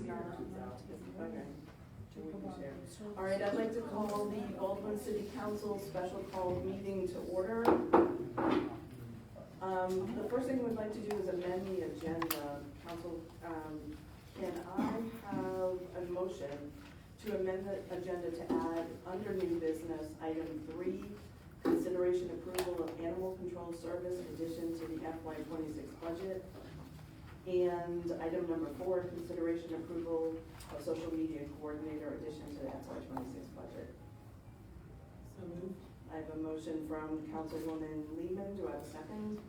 Okay. All right, I'd like to call the Baldwin City Council special call meeting to order. The first thing we'd like to do is amend the agenda. Council, can I have a motion to amend the agenda to add under new business item 3, consideration approval of animal control service addition to the FY26 budget, and item number 4, consideration approval of social media coordinator addition to the FY26 budget. So moved. I have a motion from Councilwoman Lehman. Do I have a second?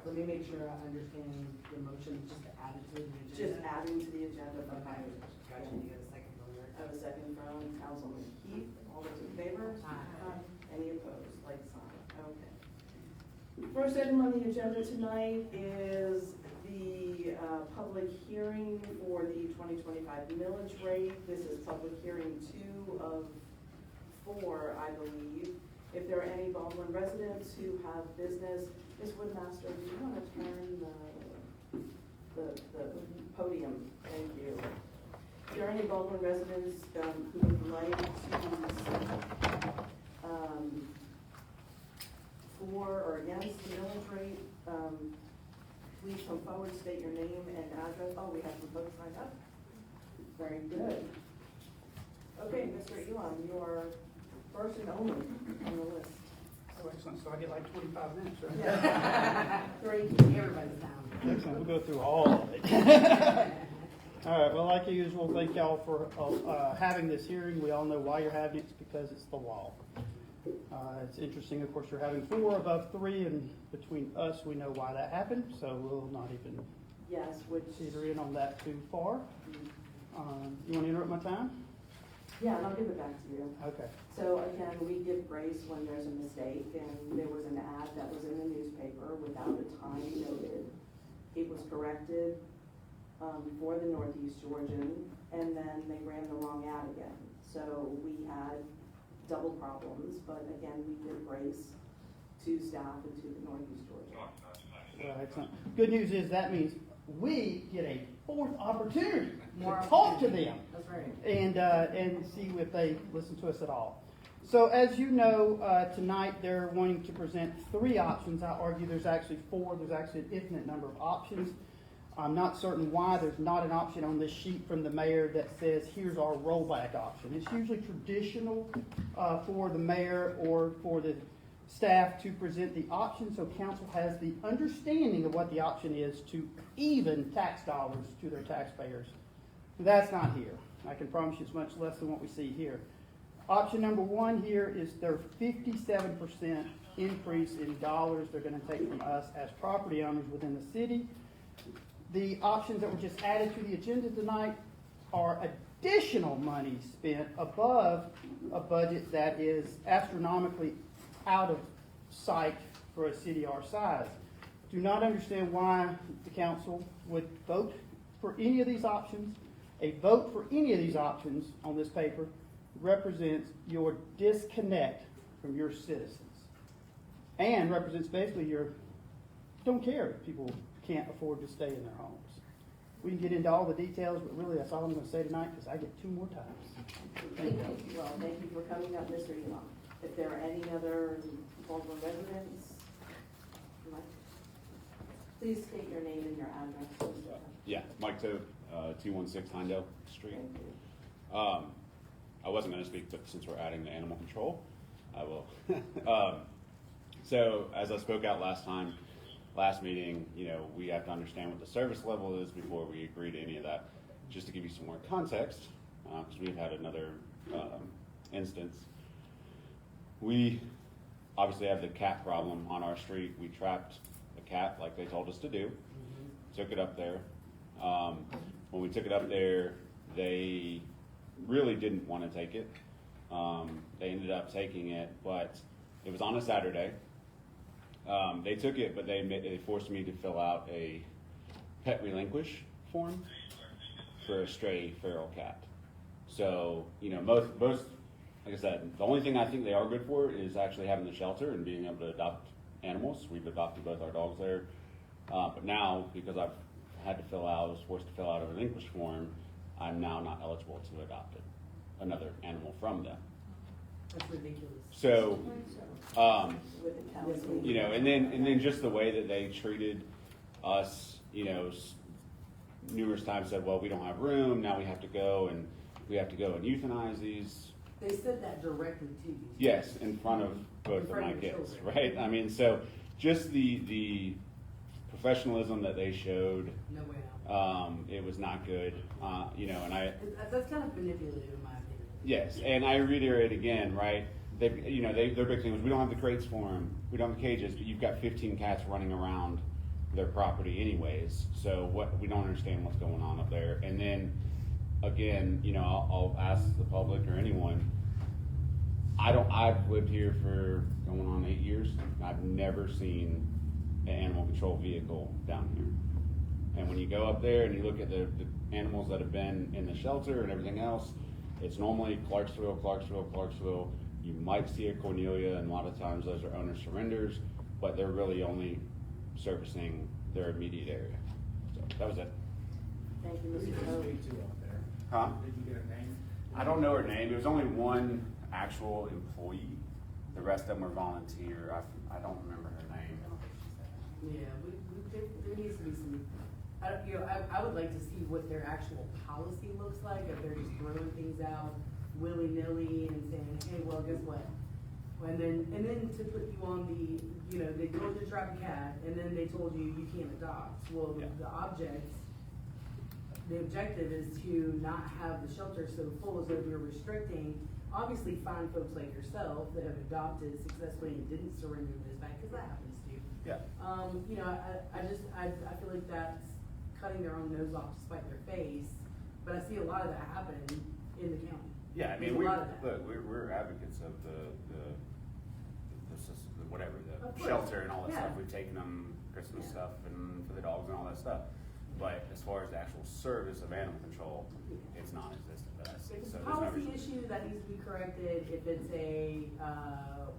Let me make sure I understand the motion, just to add it to the agenda. Just adding to the agenda from Okay, Howard. gotcha, you got a second on there? I have a second from Councilman Heath. All those in favor? Aye. Any opposed? Like sign. Okay. First item on the agenda tonight is the public hearing for the 2025 millage rate. This is public hearing 2 of 4, I believe. If there are any Baldwin residents who have business, Ms. Woodmaster, do you want to turn the podium? Thank you. If there are any Baldwin residents who would like to for or against the millage rate, please come forward, state your name and address. Oh, we have some folks signed up. Very good. Okay, Mr. Elam, you are first and only on the list. Oh, excellent, so I get like 25 minutes, right? Yeah. 3. Everybody's down. Excellent, we'll go through all of it. All right, well, like usual, thank y'all for having this hearing. We all know why you're having it. It's because it's the law. It's interesting, of course, you're having 4 above 3, and between us, we know why that happened, so we'll not even Yes, which, teeter in on that too far. You want to interrupt my time? yeah, and I'll give it back to you. Okay. So again, we give grace when there's a mistake, and there was an ad that was in the newspaper without a time noted. It was corrected for the Northeast Georgian, and then they ran the wrong ad again. So we had double problems, but again, we give grace to staff and to the Northeast Georgian. Excellent. Good news is that means we get a 4th opportunity More to talk to them. That's right. And see if they listen to us at all. So as you know, tonight they're wanting to present 3 options. I argue there's actually 4. There's actually an infinite number of options. I'm not certain why there's not an option on this sheet from the mayor that says, here's our rollback option. It's usually traditional for the mayor or for the staff to present the option so council has the understanding of what the option is to even tax dollars to their taxpayers. That's not here. I can promise you it's much less than what we see here. Option number 1 here is their 57% increase in dollars they're going to take from us as property owners within the city. The options that were just added to the agenda tonight are additional money spent above a budget that is astronomically out of sight for a city our size. Do not understand why the council would vote for any of these options. A vote for any of these options on this paper represents your disconnect from your citizens and represents basically your don't care if people can't afford to stay in their homes. We can get into all the details, but really that's all I'm going to say tonight because I get 2 more times. Thank you. Well, thank you for coming up, Mr. Elam. If there are any other Baldwin residents, please state your name and your address. Yeah, Mike Toad, 216 Heindel Street. Thank you. I wasn't going to speak, but since we're adding the animal control, I will. So, as I spoke out last meeting, we have to understand what the service level is before we agree to any of that. Just to give you some more context, because we've had another instance. We obviously have the cat problem on our street. We trapped a cat like they told us to do, took it up there. When we took it up there, they really didn't want to take it. They ended up taking it, but it was on a Saturday. They took it, but they forced me to fill out a pet relinquish form for a stray feral cat. So, most, like I said, the only thing I think they are good for is actually having the shelter and being able to adopt animals. We've adopted both our dogs there. But now, because I've had to fill out, was forced to fill out a relinquish form, I'm now not eligible to adopt another animal from them. That's ridiculous. So, With the county. you know, and then just the way that they treated us, you know, numerous times said, well, we don't have room, now we have to go and euthanize these. They said that directly to you. Yes, in front of both In of front my of your kids, children. right? I mean, so just the professionalism that they showed, No way out. it was not good, you know, and That's kind of manipulative in my opinion. yes, and I reiterate again, right? They, you know, their big thing was, we don't have the crates for them, we don't have the cages, but you've got 15 cats running around their property anyways, so we don't understand what's going on up there. And then, again, you know, I'll ask the public or anyone, I've lived here for going on 8 years, I've never seen an animal control vehicle down here. And when you go up there and you look at the animals that have been in the shelter and everything else, it's normally Clarksville. You might see a Cornelia, and a lot of times those are owner surrenders, but they're really only servicing their immediate area. So that was it. Thank you, Who did you Mr. Poe. speak to up there? Huh? Did you get a name? I don't know her name. It was only one actual employee. The rest of them were volunteer. I don't remember her name. Yeah, there needs to be some, I would like to see what their actual policy looks like, if they're just throwing things out willy-nilly and saying, hey, well, guess what? And then to put you on the, you know, they told you to trap a cat, and then they told you you can't adopt. Well, Yeah. the objective is to not have the shelter so full as though you're restricting, obviously find folks like yourself that have adopted successfully and didn't surrender this back, because that happens too. Yeah. You know, I feel like that's cutting their own nose off to spite their face, but I see a lot of that happen in the county. Yeah, I mean, There's a lot of that. look, we're advocates of the whatever, the Of course. shelter and all that Yeah. stuff. We've taken them Christmas Yeah. stuff and for the dogs and all that stuff. But as far as the actual service of animal control, it's non-existent that I see. If it's So a there's no policy reason- issue, that needs to be corrected. If it's a,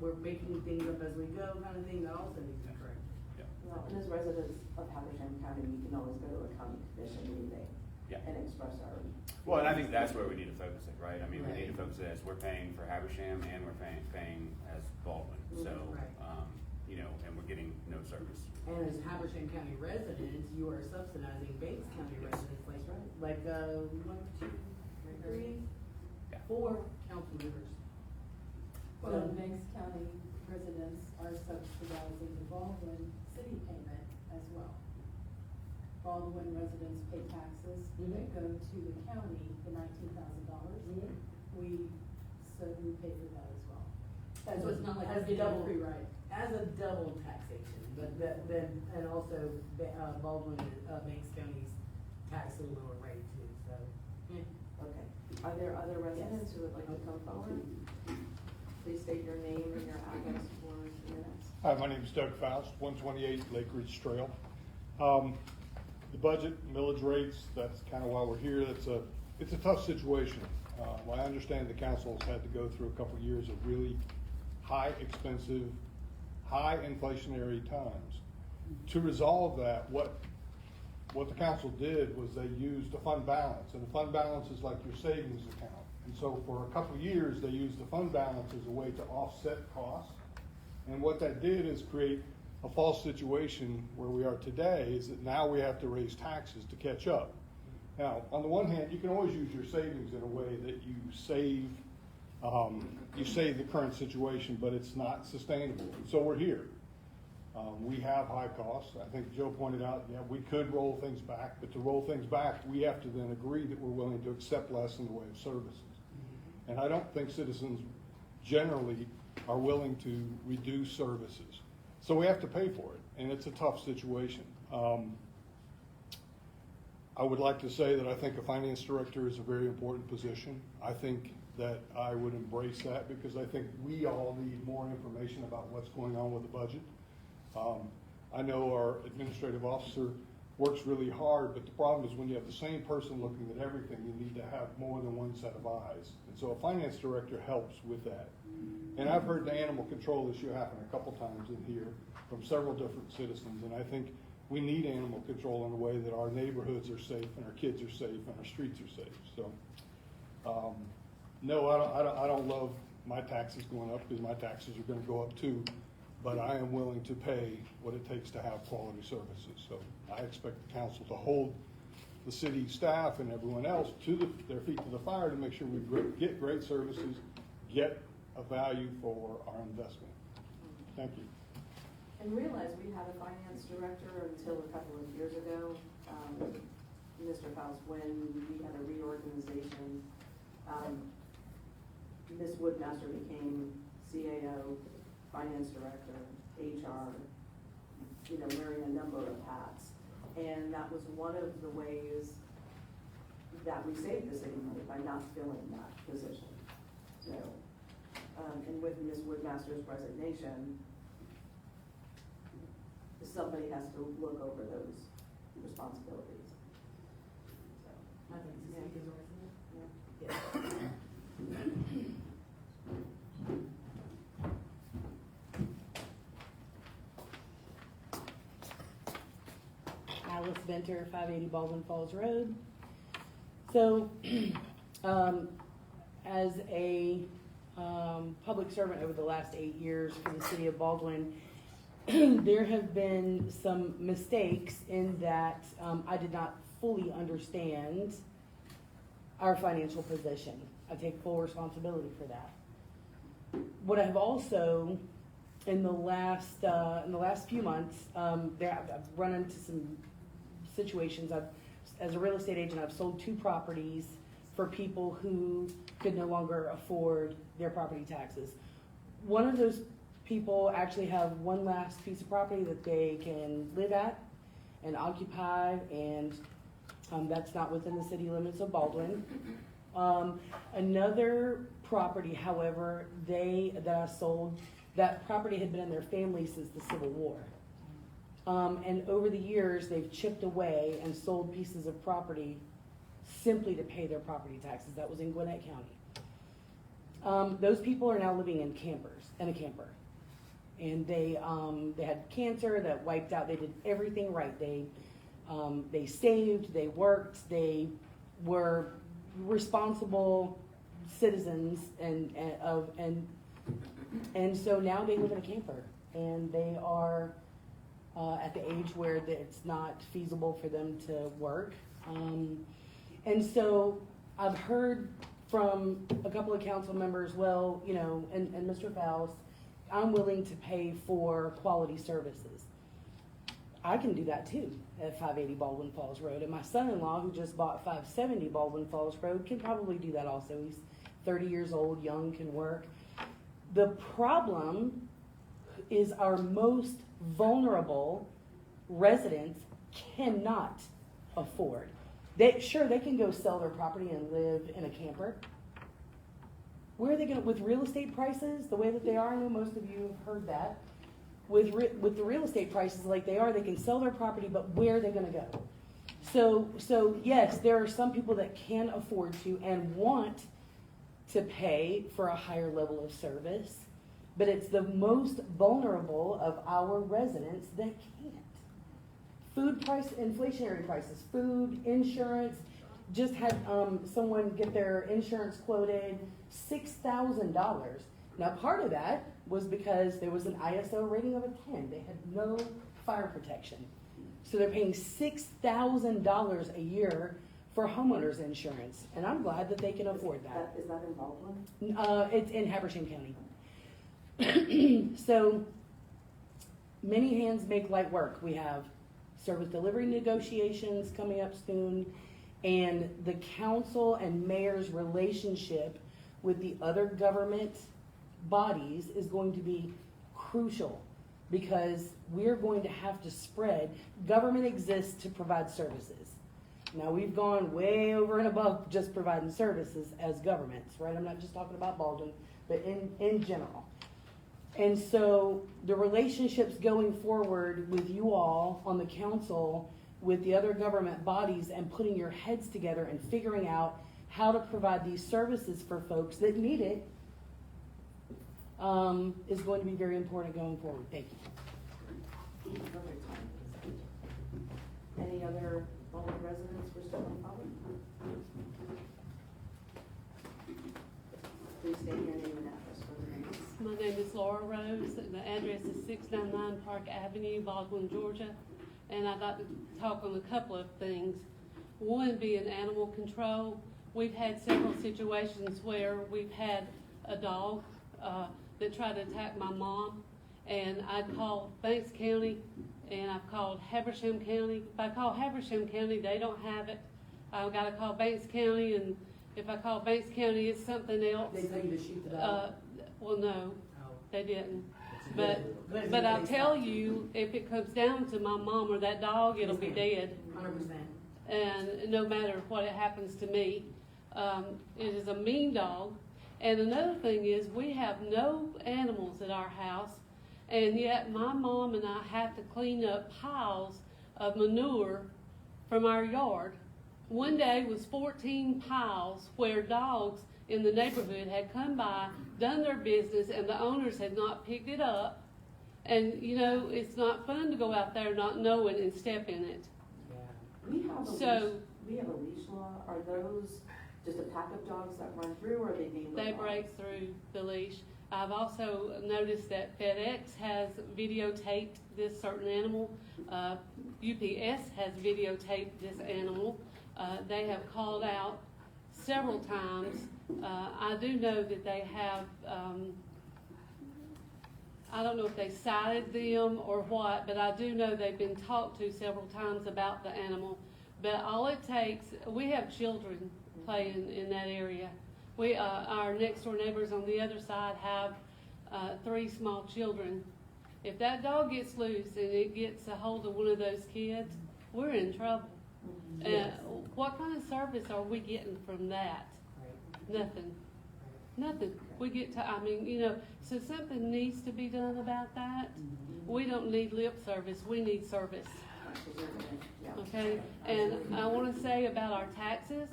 we're making things up as we go kind of thing, that also needs to be corrected. Yeah. Well, and as residents of Habersham County, we can always go to a county commission meeting Yeah. and express our. Well, and I think that's where we need to focus it, right? I mean, we need to Right. focus it as we're paying for Habersham and we're paying as Baldwin. So, Right. you know, and we're getting no service. And as Habersham County residents, you are subsidizing Banks County residents, like, 1, 2, 3, Yeah. 4 council members. Well, Banks County residents are subsidizing the Baldwin city payment as well. Baldwin residents pay taxes that go to the county, the $19,000. So we pay for that as well. So it's not like As we're getting a double- free ride. As a double taxation, but then, and also Baldwin, Banks County's tax a lower rate too, so. Okay. Are there other residents who would like to come forward? Please state your name and your address for the minutes. Hi, my name is Doug Faust, 128 Lake Ridge Trail. The budget, millage rates, that's kind of why we're here. It's a tough situation. I understand the council's had to go through a couple of years of really high expensive, high inflationary times. To resolve that, what the council did was they used a fund balance, and the fund balance is like your savings account. And so for a couple of years, they used the fund balance as a way to offset costs. And what that did is create a false situation where we are today, is that now we have to raise taxes to catch up. Now, on the one hand, you can always use your savings in a way that you save the current situation, but it's not sustainable. So we're here. We have high costs. I think Joe pointed out, yeah, we could roll things back, but to roll things back, we have to then agree that we're willing to accept less in the way of services. And I don't think citizens generally are willing to reduce services. So we have to pay for it, and it's a tough situation. I would like to say that I think a finance director is a very important position. I think that I would embrace that because I think we all need more information about what's going on with the budget. I know our administrative officer works really hard, but the problem is when you have the same person looking at everything, you need to have more than one set of eyes. And so a finance director helps with that. And I've heard the animal control issue happen a couple times in here from several different citizens, and I think we need animal control in a way that our neighborhoods are safe and our kids are safe and our streets are safe. So, no, I don't love my taxes going up because my taxes are gonna go up too. But I am willing to pay what it takes to have quality services. So I expect the council to hold the city staff and everyone else to their feet to the fire to make sure we get great services, get a value for our investment. Thank you. And realize we had a finance director until a couple of years ago, Mr. Faust, when we had a reorganization. Ms. Woodmaster became CAO, finance director, HR, you know, wearing a number of hats. And that was one of the ways that we saved the city money, by not filling that position. So, and with Ms. Woodmaster's resignation, somebody has to look over those responsibilities. So, I think it's a good yeah. Alice Venter, 580 Baldwin Falls Road. So, as a public servant over the last 8 years for the city of Baldwin, there have been some mistakes in that I did not fully understand our financial position. I take full responsibility for that. What I've also, in the last few months, I've run into some situations. As a real estate agent, I've sold 2 properties for people who could no longer afford their property taxes. One of those people actually have one last piece of property that they can live at and occupy, and that's not within the city limits of Baldwin. Another property, however, that I sold, that property had been in their family since the Civil War. And over the years, they've chipped away and sold pieces of property simply to pay their property taxes. That was in Gwinnett County. Those people are now living in a camper. And they had cancer that wiped out. They did everything right. They saved, they worked, they were responsible citizens, and so now they live in a camper, and they are at the age where it's not feasible for them to work. And so I've heard from a couple of council members, well, you know, and Mr. Faust, I'm willing to pay for quality services. I can do that too at 580 Baldwin Falls Road. And my son-in-law, who just bought 570 Baldwin Falls Road, can probably do that also. He's 30 years old, young, can work. The problem is our most vulnerable residents cannot afford. They can go sell their property and live in a camper. Where are they going to, with real estate prices the way that they are? I know most of you have heard that. With the real estate prices like they are, they can sell their property, but where are they going to go? So yes, there are some people that can afford to and want to pay for a higher level of service, but it's the most vulnerable of our residents that can't. Food price, inflationary prices, food, insurance. Just had someone get their insurance quoted $6,000. Now, part of that was because there was an ISO rating of a 10. They had no fire protection. So they're paying $6,000 a year for homeowners insurance. And I'm glad that they can afford that. Is that in Baldwin? It's in Habersham County. So many hands make light work. We have service delivery negotiations coming up soon, and the council and mayor's relationship with the other government bodies is going to be crucial, because we're going to have to spread. Government exists to provide services. Now, we've gone way over and above just providing services as governments, right? I'm not just talking about Baldwin, but in general. And so the relationships going forward with you all on the council, with the other government bodies, and putting your heads together and figuring out how to provide these services for folks that need it, is going to be very important going forward. Thank you. Any other Baldwin residents wish to come forward? Please state your name and address for the minutes. My name is Laura Rose, and the address is 699 Park Avenue, Baldwin, Georgia. And I'd like to talk on a couple of things. One being animal control. We've had several situations where we've had a dog that tried to attack my mom, and I'd called Banks County, and I've called Habersham County. If I call Habersham County, they don't have it. I've got to call Banks County, and if I call Banks County, it's something else. They tell you to shoot the dog? Well, no, Oh. they didn't. Good. But I'll tell you, if it comes down to my mom or that dog, it'll be dead. 100%. And no matter what it happens to me, it is a mean dog. And another thing is, we have no animals at our house, and yet my mom and I have to clean up piles of manure from our yard. One day was 14 piles where dogs in the neighborhood had come by, done their business, and the owners had not picked it up. And, you know, it's not fun to go out there not knowing and step in it. We have a So- leash, we have a leash law. Are those just a pack of dogs that run through, or are they being? They break through the leash. I've also noticed that FedEx has videotaped this certain animal. UPS has videotaped this animal. They have called out several times. I do know that they have, I don't know if they cited them or what, but I do know they've been talked to several times about the animal. But all it takes, we have children playing in that area. We, our next door neighbors on the other side have 3 small children. If that dog gets loose and it gets a hold of one of those kids, we're in trouble. Yes. What kind of service are we getting from that? Right. Nothing. Nothing. We get to, I mean, you know, so something needs to be done about that. We don't need lip service, we need service, okay? And I wanna say about our taxes,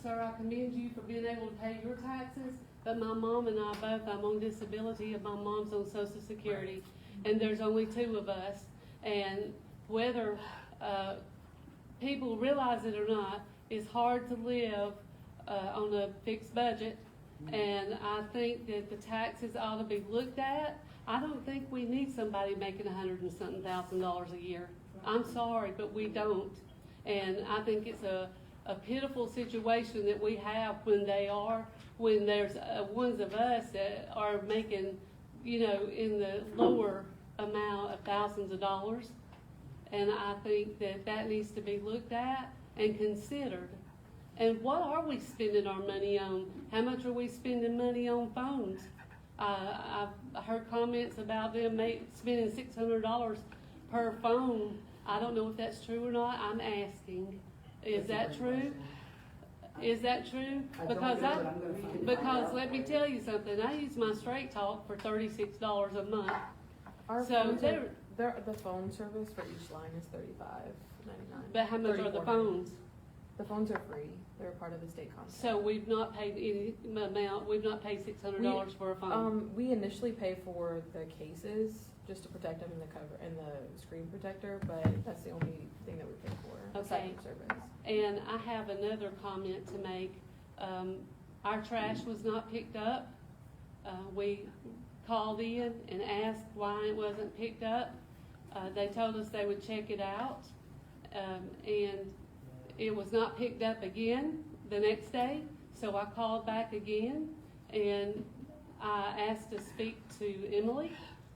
sir, I commend you for being able to pay your taxes, but my mom and I both, I'm on disability and my mom's on Social Security, and there's only 2 of us, and whether, people realize it or not, it's hard to live, on a fixed budget. And I think that the taxes ought to be looked at. I don't think we need somebody making $100 and something thousand a year. I'm sorry, but we don't. And I think it's a pitiful situation that we have when there's ones of us that are making, you know, in the lower amount of thousands of dollars. And I think that that needs to be looked at and considered. And what are we spending our money on? How much are we spending money on phones? I've heard comments about them spending $600 per phone. I don't know if that's true or not. I'm asking. Is that true? Is that true? Because let me tell you something. I use my Straight Talk for $36 a month. Our So phones they're- the phone service for each line is $35.99. But how much are the phones? The phones are free. They're a part of the state contract. So we've not paid any amount, we've not paid $600 for a phone. We initially pay for the cases just to protect them in the cover and the screen protector, but that's the only thing that we pay for aside Okay. from service. And I have another comment to make. Our trash was not picked up. We called in and asked why it wasn't picked up. They told us they would check it out. And it was not picked up again the next day, so I called back again and I asked to speak to Emily,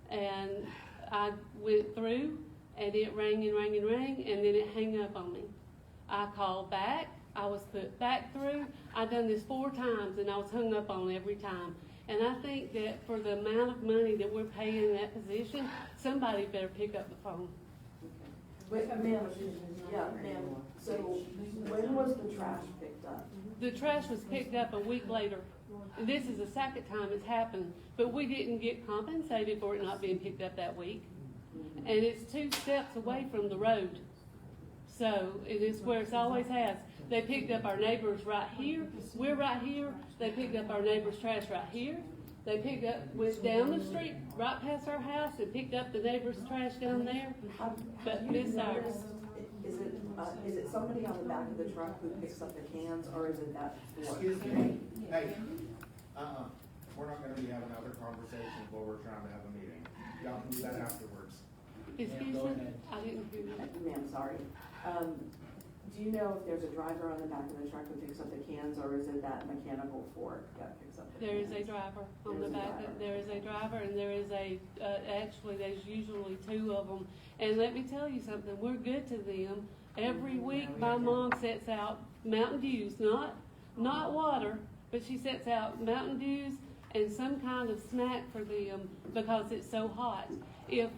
and I went through and it rang and rang and rang, and then it hung up on me. I called back, I was put back through. I'd done this 4 times and I was hung up on every time. And I think that for the amount of money that we're paying in that position, somebody better pick up the phone. Wait, ma'am, so when was the trash picked up? The trash was picked up a week later. This is the second time it's happened, but we didn't get compensated for it not being picked up that week. And it's 2 steps away from the road. So it is where it's always has. They picked up our neighbors right here, we're right here, they picked up our neighbor's trash right here. They went down the street, right past our house, and picked up the neighbor's trash down there. But Have you this ours. noticed, Is it somebody on the back of the truck who picks up the cans, or is it that floor? Excuse me, hey, we're not gonna be having other conversations while we're trying to have a meeting. Y'all can do that afterwards. Excuse go me, ahead. I didn't hear you. Ma'am, sorry. Do you know if there's a driver on the back of the truck who picks up the cans, or is it that mechanical fork that picks up the There is cans? a driver on There's the a back, driver. there is a driver, and there is actually, there's usually two of them. And let me tell you something, we're good to them. Every week, my mom sets out Mountain Dews, not water, but she sets out Mountain Dews and some kind of snack for them because it's so hot. If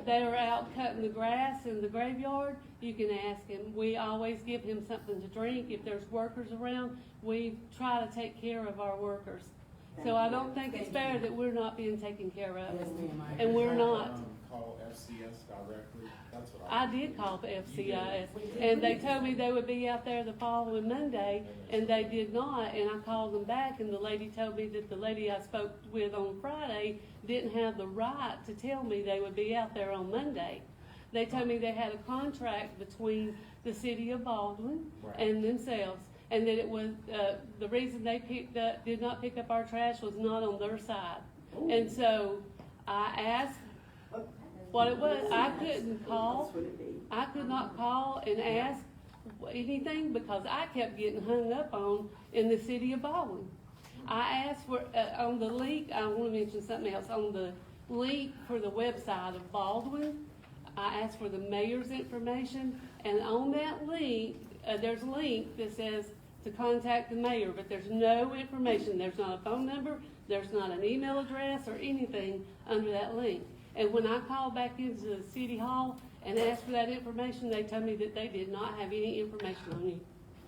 they're out cutting the grass in the graveyard, you can ask him. We always give him something to drink. If there's workers around, we try to take care of our workers. So I don't think it's fair that we're not being taken care of. Yes, ma'am, I And agree. we're not. Call FCS directly, that's what I did call the FCIS, and they told me they would be out there the following Monday, and they did not, and I called them back, and the lady told me that the lady I spoke with on Friday didn't have the right to tell me they would be out there on Monday. They told me they had a contract between the city of Baldwin Right. and themselves, and that it was, the reason they did not pick up our trash was not on their side. And so I asked what it was. I couldn't call. What else would it be? I could not call and ask anything because I kept getting hung up on in the city of Baldwin. I asked for, on the link, I want to mention something else, on the link for the website of Baldwin, I asked for the mayor's information, and on that link, there's a link that says to contact the mayor, but there's no information. There's not a phone number, there's not an email address or anything under that link. And when I called back into the city hall and asked for that information, they told me that they did not have any information on you.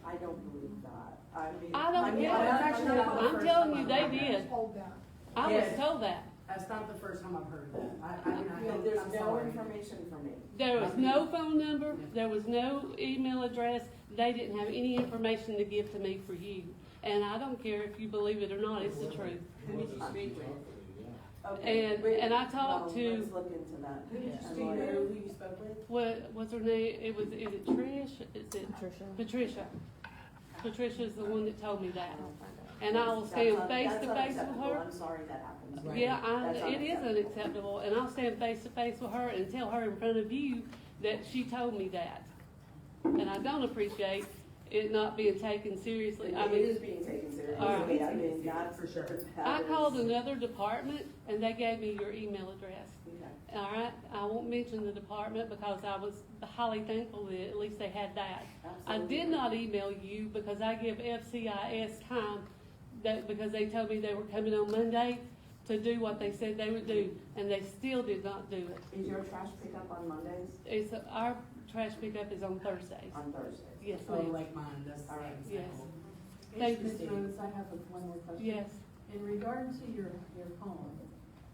I don't believe that. I mean. I don't mean, get it. I'm Actually, not- not the I'm first telling time you, I've they heard that. did. Hold that. I was Yes. told that. That's not the first time I've heard that. There's I'm no sorry. information for me. There was no phone number, there was no email address, they didn't have any information to give to me for you. And I don't care if you believe it or not, it's the truth. Who did you speak with? Okay, And- wait, and I talked no, to- Let's look into that. Who did you I'm speak like- with? Who you spoke with? What, what's her name? Is it Trish? Is it Patricia. Patricia? Patricia's the one that told me that. I'll find out. And I will That's stand un- face that's to face with unacceptable. her. I'm sorry that happened. Right. Yeah, That's it is unacceptable, and I'll stand face to face with her and tell her in front of you that she told me that. And I don't appreciate it not being taken seriously. I It mean, is being taken seriously. All right. I mean, that's. For sure. I called another department and they gave me your email address. Okay. All right, I won't mention the department because I was highly thankful that at least they had that. I Absolutely. did not email you because I give FCIS time, because they told me they were coming on Monday to do what they said they would do, and they still did not do it. Is your trash pickup on Mondays, Our trash pickup is on Thursdays. on Thursdays? Yes, Oh, ma'am. like mine, that's the All right. same. Yes. Thank you, Ms. Steve. Rhodes, I have one more question. Yes, In regard to your home,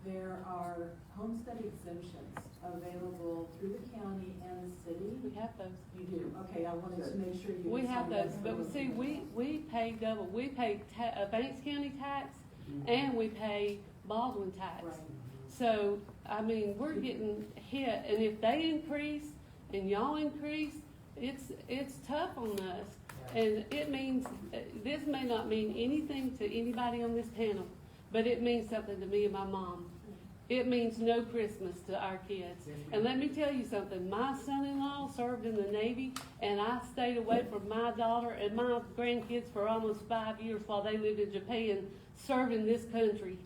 there are homestead exemptions available through the county and the city? we have those. You do, okay, I wanted to make sure you. We have signed up those, for but see, them. we pay double. We pay Banks County tax and we pay Baldwin tax. Right. So, I mean, we're getting hit, and if they increase and y'all increase, it's tough on us. And it means, this may not mean anything to anybody on this panel, but it means something to me and my mom. It means no Christmas to our kids. And let me tell you something, my son-in-law served in the Navy, and I stayed away from my daughter and my grandkids for almost 5 years while they lived in Japan, serving this country.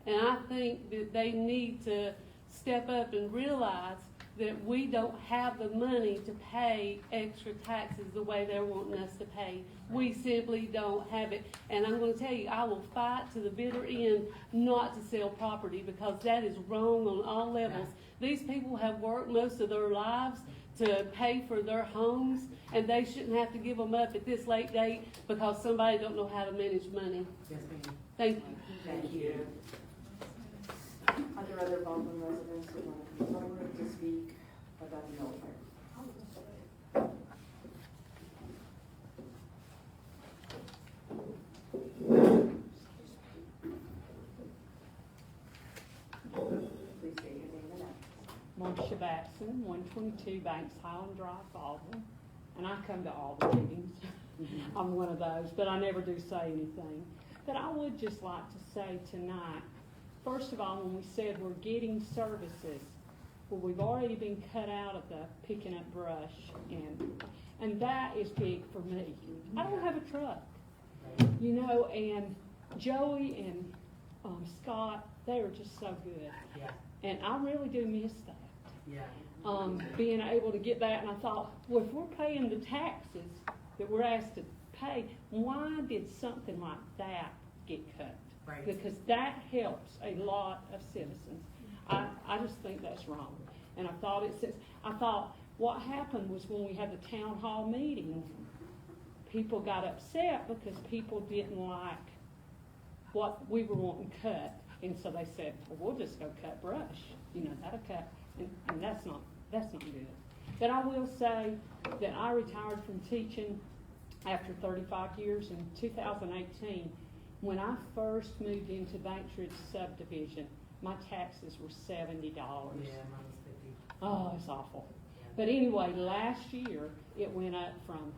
And I think that they need to step up and realize that we don't have the money to pay extra taxes the way they're wanting us to pay. We simply don't have it. And I'm gonna tell you, I will fight to the bitter end not to sell property because that is wrong on all levels. These people have worked most of their lives to pay for their homes, and they shouldn't have to give them up at this late date because somebody don't know how to manage money. Yes, ma'am. Thank you. Thank you. Are there other Baldwin residents who want to come forward to speak about the military? Please state your name and address. Marcia Batson, 122 Banks Highland Drive, Baldwin, and I come to all the meetings. I'm one of those, but I never do say anything. But I would just like to say tonight, first of all, when we said we're getting services, well, we've already been cut out of the picking up brush, and that is big for me. I don't have a truck, you know, and Joey and Scott, they are just so good. Yeah, And I really do miss that. yeah. Being able to get that, and I thought, well, if we're paying the taxes that we're asked to pay, why did something like that get cut? Right. Because that helps a lot of citizens. I just think that's wrong. And I thought what happened was when we had the town hall meeting, people got upset because people didn't like what we were wanting cut. And so they said, well, we'll just go cut brush. You know, that'll cut, and that's not good. But I will say that I retired from teaching after 35 years in 2018. When I first moved into Banks Ridge subdivision, my taxes were $70. Yeah, mine was 50. Oh, it's awful. But anyway, last year, it went up from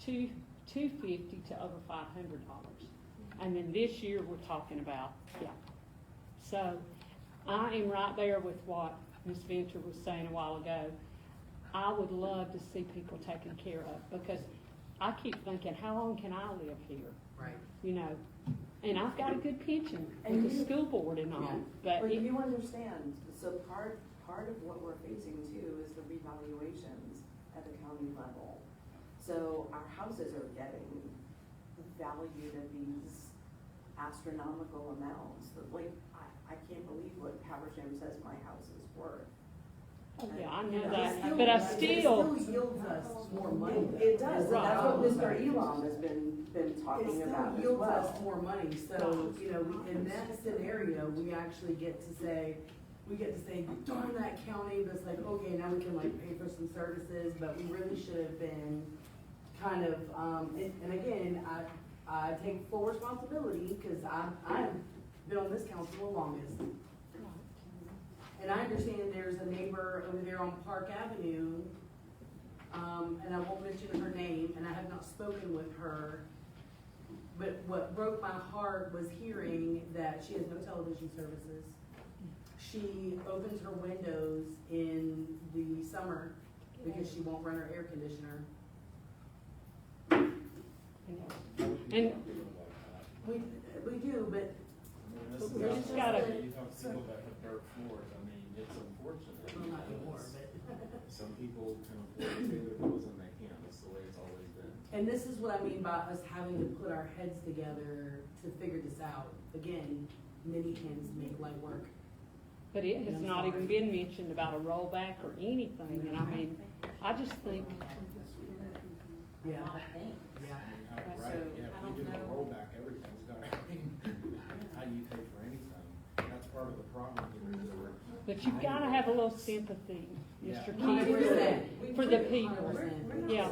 $250 to over $500. And then this year, we're talking about, yeah. So I am right there with what Ms. Venture was saying a while ago. I would love to see people taken care of, because I keep thinking, how long can I live here? Right. You know, and I've got a good pension with the school board and all, Yeah. But you understand, so part of what we're facing too is the revaluations at the county level. So our houses are getting valued at these astronomical amounts. Like, I can't believe what Habersham says my house is worth. oh yeah, I know Yeah. that, but I It still, still yields us more money. It does, and that's what Right. Mr. Elam has been It talking about still as yields well. us more money, so, you know, in that scenario, we actually get to say, darn that county, but it's like, okay, now we can like pay for some services, but we really should have been kind of, and again, I take full responsibility, cause I've been on this council the longest. And I understand there's a neighbor over there on Park Avenue, and I won't mention her name, and I have not spoken with her. But what broke my heart was hearing that she has no television services. She opens her windows in the summer because she won't run her air conditioner. and We do, but we just gotta, You have people that have dirt floors, I mean, it's unfortunate. well, not anymore, but. Some people can afford to pay their bills and they can't, that's the way it's always been. And this is what I mean by us having to put our heads together to figure this out. Again, many hands make light work. but it has not even been mentioned about a rollback or anything, and I mean, I just think, Yeah. Yeah. Right, So, yeah, I if we don't do a know. rollback, everything's gonna, how do you pay for anything? That's part of the problem here is we're. but you've gotta have a little sympathy, Mr. Yeah. Keith, for the people. 100%. Yeah.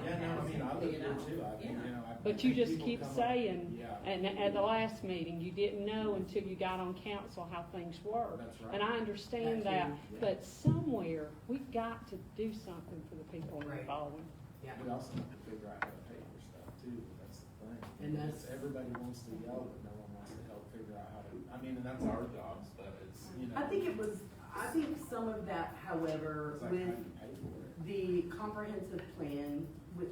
Yeah, no, I mean, I live here too, I, you know, I. But you just people keep come up- saying, Yeah. and at the last meeting, you didn't know until you got on council how things were. That's right. And I understand That that, too, yeah. but somewhere, we've got to do something for the people in the Right. following. Yeah. We also have to figure out how to pay for stuff too, that's the thing. And that's- It's everybody wants to yell, but no one wants to help figure out how to, I mean, and that's our jobs, but it's, you know. I think some of that, however, It's like, how do with you pay for it? the comprehensive plan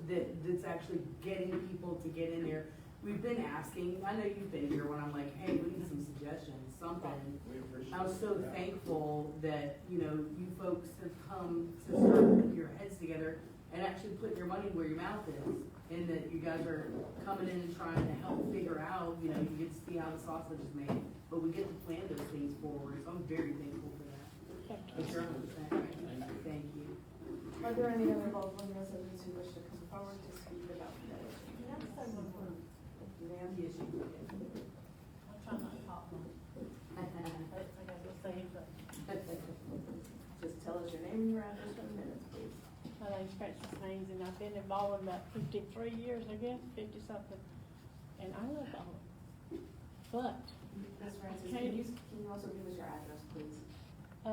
that's actually getting people to get in there. We've been asking, I know you've been here when I'm like, hey, we need some suggestions, something. We appreciate I was so that. thankful that, you know, you folks have come to start putting your heads together and actually putting your money where your mouth is. And that you guys are coming in and trying to help figure out, you know, you get to see how the sausage is made, but we get to plan those things forward, so I'm very thankful for that. But you're 100% right. Thank you. Are there any other Baldwin residents who wish to come forward to speak about the village? Ma'am? Yes, you did. I'm trying not to talk much. I got to say anything. Just tell us your name and your address in minutes, please. My name's Frances Haynes, and I've been involved in about 53 years, I guess, 50-something. And I love Baldwin. But, Ms. Francis, Can can you also give us your address, please?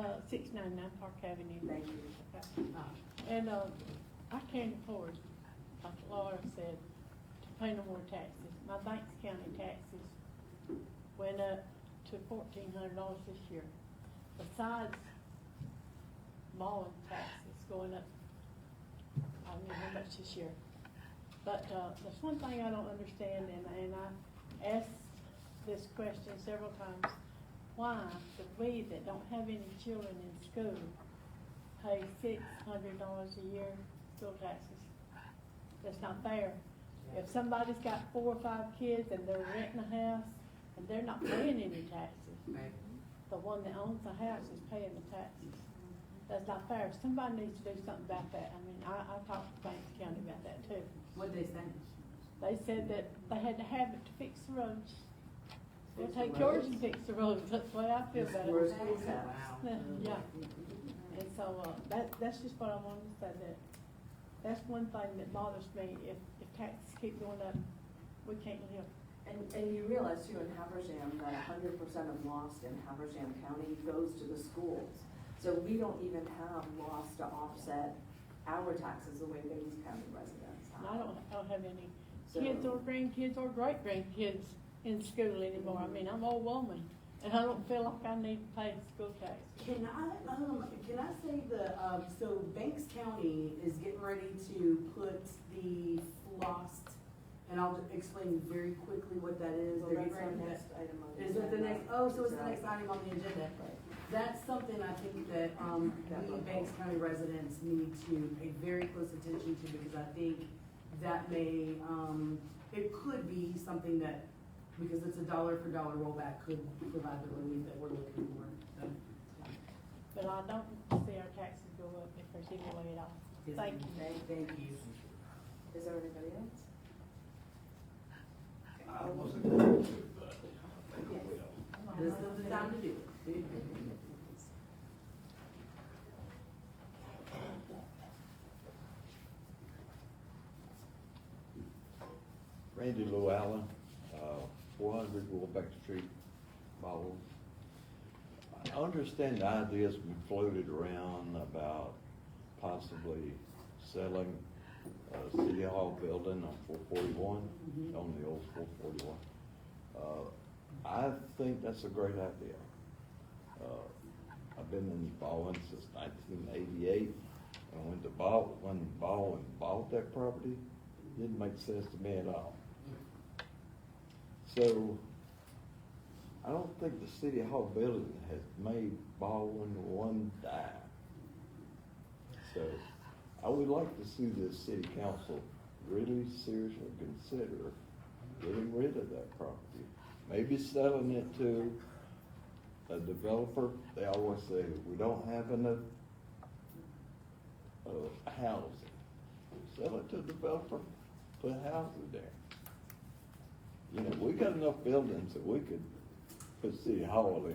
699 Park Avenue. Thank you. Okay. And, I can't afford, like Laura said, to pay no more taxes. My Banks County taxes went up to $1,400 this year. Besides mall taxes going up, I don't know how much this year. But, there's one thing I don't understand, and I asked this question several times. Why should we that don't have any children in school pay $600 a year school taxes? That's not fair. If somebody's got 4 or 5 kids and they're renting a house and they're not paying any taxes, Right. the one that owns the house is paying the taxes. That's not fair. Somebody needs to do something about that. I mean, I talked to Banks County about that too. What'd they say? They said that they had to have it to fix the roads. We'll take yours and fix the roads. That's the way I feel about Where's it. schools at? Yeah. And so, that's just what I wanted to say, that that's one thing that bothers me. If taxes keep going up, we can't live. And you realize too in Habersham that 100% of loss in Habersham County goes to the schools. So we don't even have loss to offset our taxes the way Banks County residents And I have. don't have any So- kids or grandkids or great-grandkids in school anymore. I mean, I'm an old woman, and I don't feel like I need to pay school tax. Can I say so Banks County is getting ready to put the lost, and I'll explain very quickly what that is. Well, They're that's getting our ready next item on the Is it the agenda. next, oh, so it's the next Exactly. item on the agenda. Right. That's something I think that, we Banks County residents need to pay very close attention to, because I think that may, it could be something that, because it's a dollar for dollar rollback, could provide the relief that we're looking for. So, But I don't see our taxes go up if there's any way at all. yes, Thank you. Thank you. Is there anybody else? I wasn't going to, but I think I will. This is the time to do it. Randy Llewellyn, 400 Warbeck Street, Baldwin. I understand the idea's been floated around about possibly selling City Hall building on 441, on the old 441. I think that's a great idea. I've been in Baldwin since 1988, and when Baldwin bought that property, it didn't make sense to me at all. So, I don't think the City Hall building has made Baldwin one dime. So, I would like to see the city council really seriously consider getting rid of that property. Maybe selling it to a developer. They always say, we don't have enough housing. Sell it to a developer, put houses there. You know, we got enough buildings that we could put City Hall in.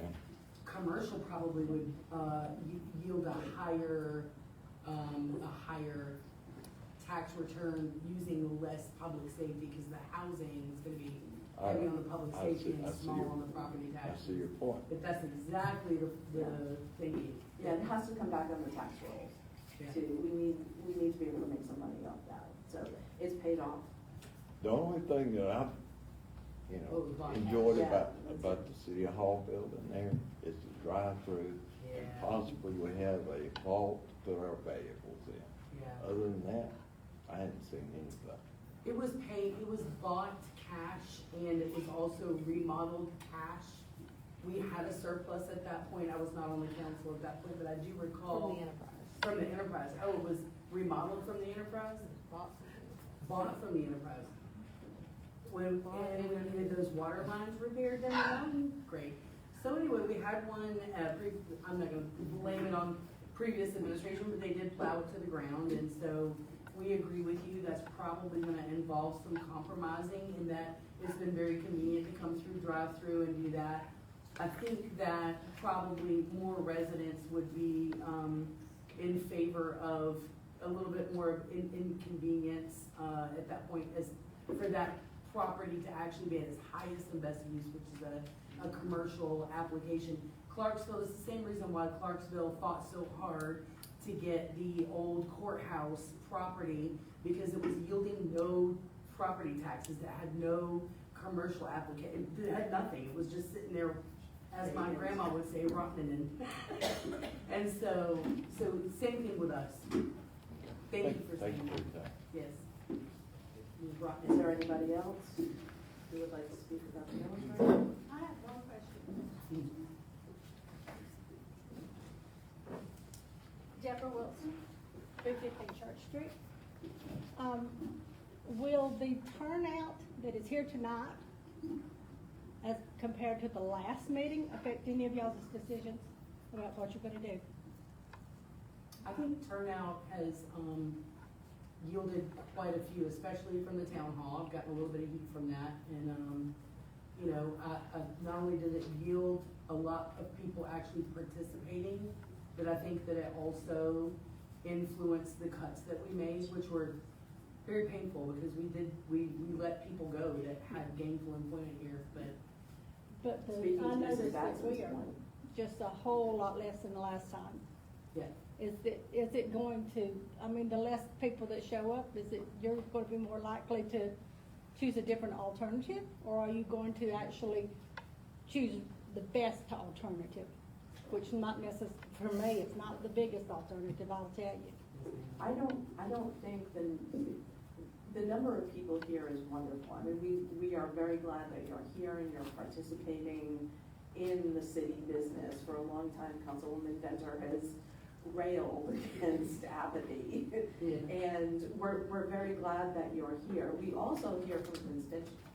Commercial probably would, yield a higher tax return using less public safety, because the housing is gonna be heavy on the public I safety see- I and see small your- on the property I tax. see your point. But that's exactly the thinking. Yeah, it has to come back on the tax rolls Yeah. too. We need to be able to make some money off that. So it's paid off. The only thing that I've, Oh, the bond. enjoyed Yeah. about the City Hall building there is the drive-through. And Yeah. possibly we have a vault to put our valuables in. Yeah. Other than that, I hadn't seen anything. It was paid, it was bought cash, and it was also remodeled cash. We had a surplus at that point. I was not on the council at that point, but I do recall. From the enterprise. From the enterprise. Oh, it was remodeled from the enterprise? Bought from the enterprise. And we needed those water lines repaired down the line, great. So anyway, we had one, I'm not gonna blame it on previous administration, but they did plow it to the ground, and so we agree with you, that's probably gonna involve some compromising, in that it's been very convenient to come through drive-through and do that. I think that probably more residents would be, in favor of a little bit more of inconvenience, at that point, as, for that property to actually be at its highest and best use, which is a commercial application. Clarksville, it's the same reason why Clarksville fought so hard to get the old courthouse property, because it was yielding no property taxes, that had no commercial application, it had nothing, it was just sitting there, as my grandma would say, rotting. And so same thing with us. Thank you for saying that. your time. Yes. Is there anybody else who would like to speak about the millage rate? I have one question. Deborah Wilson, 350 Church Street. Will the turnout that is here tonight, as compared to the last meeting, affect any of y'all's decisions about what you're gonna do? I think turnout has yielded quite a few, especially from the town hall. I've gotten a little bit of heat from that, and you know, not only did it yield a lot of people actually participating, but I think that it also influenced the cuts that we made, which were very painful, because we let people go that had gainful employment here, But Speaking I to noticed Mrs. that we Baxter's are point. just a whole lot less than the last time. yeah. Is it going to, I mean, the less people that show up, you're going to be more likely to choose a different alternative? Or are you going to actually choose the best alternative? Which not necessarily, for me, it's not the biggest alternative, I'll tell you. I don't think the number of people here is wonderful. I mean, we are very glad that you're here and you're participating in the city business. For a long time, Councilwoman Venter has railed against apathy. Yeah. And we're very glad that you're here. We also hear from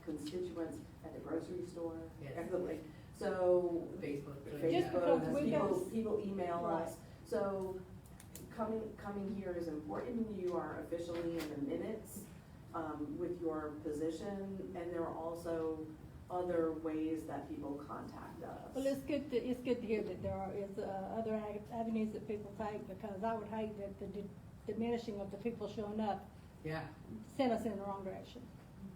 constituents at the grocery store, Yes. everything. So Facebook. Just because we people email Right. us. So coming here is important. You are officially in the minutes with your position, and there are also other ways that people contact us. Well, it's good to hear that there is other avenues that people take, because I would hate that the diminishing of the people showing up Yeah. sent us in the wrong direction.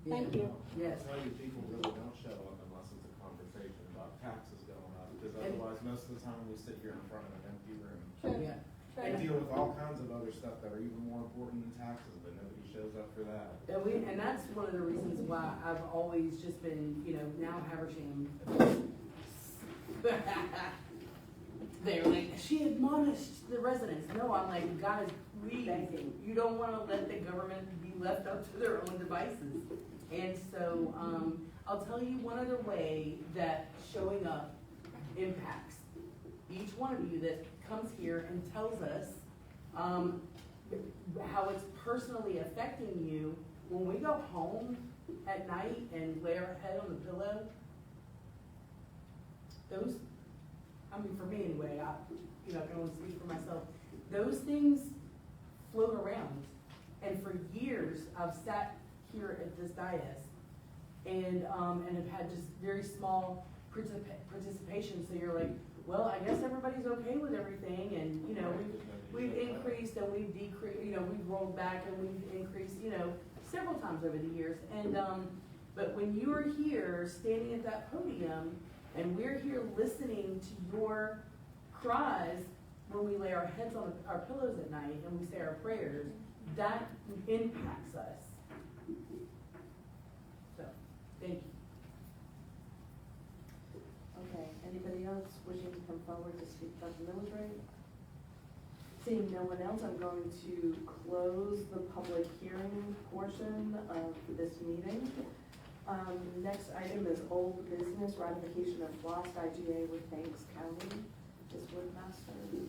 Thank Yeah. you. Yes. Tell you, people really don't show up unless it's a conversation about taxes going up, because And- otherwise, most of the time, we sit here in front of an empty room. Sure. Yeah. We deal with all kinds of other stuff that are even more important than taxes, but nobody shows up for that. And that's one of the reasons why I've always just been, you know, now Haversham. They're like, she admonished the residents. No, I'm like, guys, please, you don't wanna let the government be left up to their own devices. And so, I'll tell you one other way that showing up impacts each one of you that comes here and tells us, how it's personally affecting you. When we go home at night and lay our head on the pillow, those, I mean, for me anyway, I can only speak for myself, those things float around. And for years, I've sat here at this dais and have had just very small participation, so you're like, well, I guess everybody's okay with everything, and, you know, we've increased and we've decreased, you know, we've rolled back and we've increased, you know, several times over the years. And, but when you are here, standing at that podium, and we're here listening to your cries when we lay our heads on our pillows at night and we say our prayers, that impacts us. So, thank you. Okay, anybody else wishing to come forward to speak about the millage rate? Seeing no one else, I'm going to close the public hearing portion of this meeting. Next item is old business, ratification of lost IGA with Banks County. Ms. Woodmaster.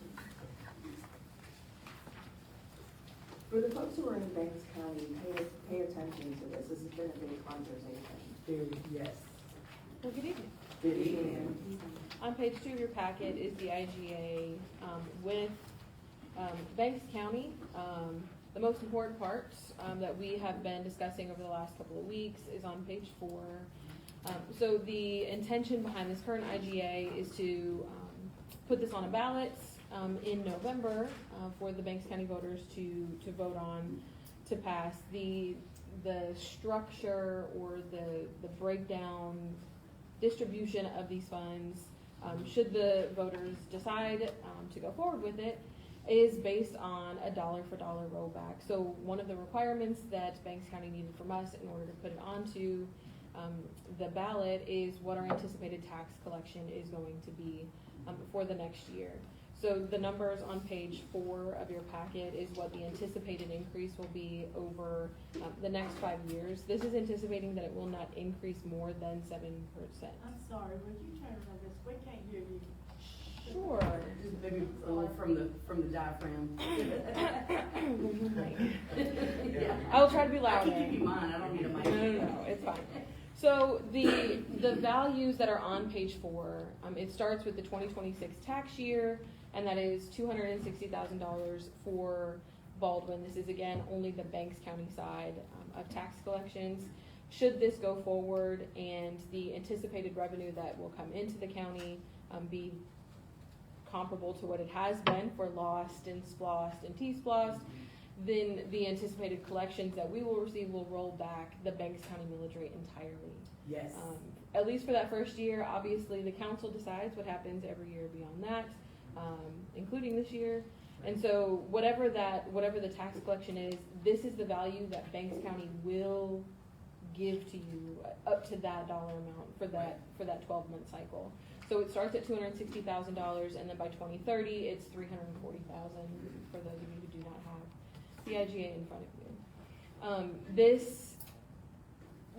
For the folks who are in Banks County, pay attention to this. This has been a big conversation. Yes. Well, good evening. Good evening. On page 2 of your packet is the IGA with Banks County. The most important parts that we have been discussing over the last couple of weeks is on page 4. So the intention behind this current IGA is to put this on a ballot in November for the Banks County voters to vote on to pass. The structure or the breakdown distribution of these funds should the voters decide to go forward with it, is based on a dollar for dollar rollback. So one of the requirements that Banks County needed from us in order to put it onto the ballot is what our anticipated tax collection is going to be for the next year. So the numbers on page 4 of your packet is what the anticipated increase will be over the next 5 years. This is anticipating that it will not increase more than 7%. I'm sorry, would you turn on this? We can't hear you. Sure. Just maybe a little from the diaphragm. Yeah. I will try to be I louder. can keep you mine, I don't need a mic. No, it's fine. So the values that are on page 4, it starts with the 2026 tax year, and that is $260,000 for Baldwin. This is again only the Banks County side of tax collections. Should this go forward and the anticipated revenue that will come into the county be comparable to what it has been for Lost and Splost and T-Splost, then the anticipated collections that we will receive will roll back the Banks County millage rate entirely. Yes. At least for that first year. Obviously, the council decides what happens every year beyond that, including this year. And so whatever the tax collection is, this is the value that Banks County will give to you up to that dollar amount for that 12-month cycle. So it starts at $260,000, and then by 2030, it's $340,000 for those of you who do not have the IGA in front of you.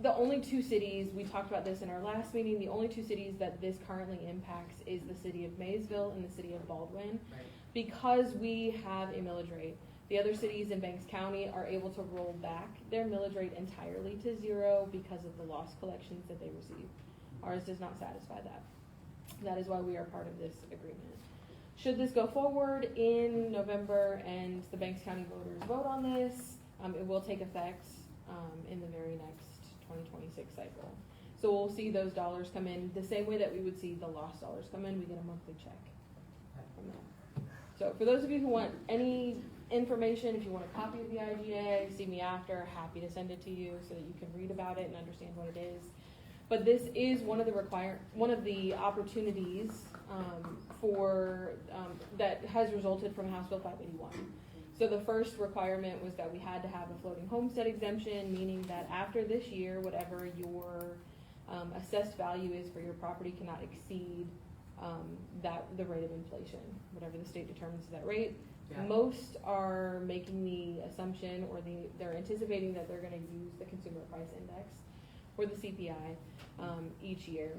The only 2 cities, we talked about this in our last meeting, the only 2 cities that this currently impacts is the city of Maysville and the city of Baldwin. Right. Because we have a millage rate, the other cities in Banks County are able to roll back their millage rate entirely to 0 because of the lost collections that they receive. Ours does not satisfy that. That is why we are part of this agreement. Should this go forward in November and the Banks County voters vote on this, it will take effect in the very next 2026 cycle. So we'll see those dollars come in the same way that we would see the lost dollars come in. We get a monthly check from that. So for those of you who want any information, if you want a copy of the IGA, see me after, happy to send it to you so that you can read about it and understand what it is. But this is one of the opportunities that has resulted from House Bill 581. So the first requirement was that we had to have a floating homestead exemption, meaning that after this year, whatever your assessed value is for your property cannot exceed the rate of inflation, whatever the state determines that rate. Yeah. Most are making the assumption, or they're anticipating that they're going to use the Consumer Price Index or the CPI each year.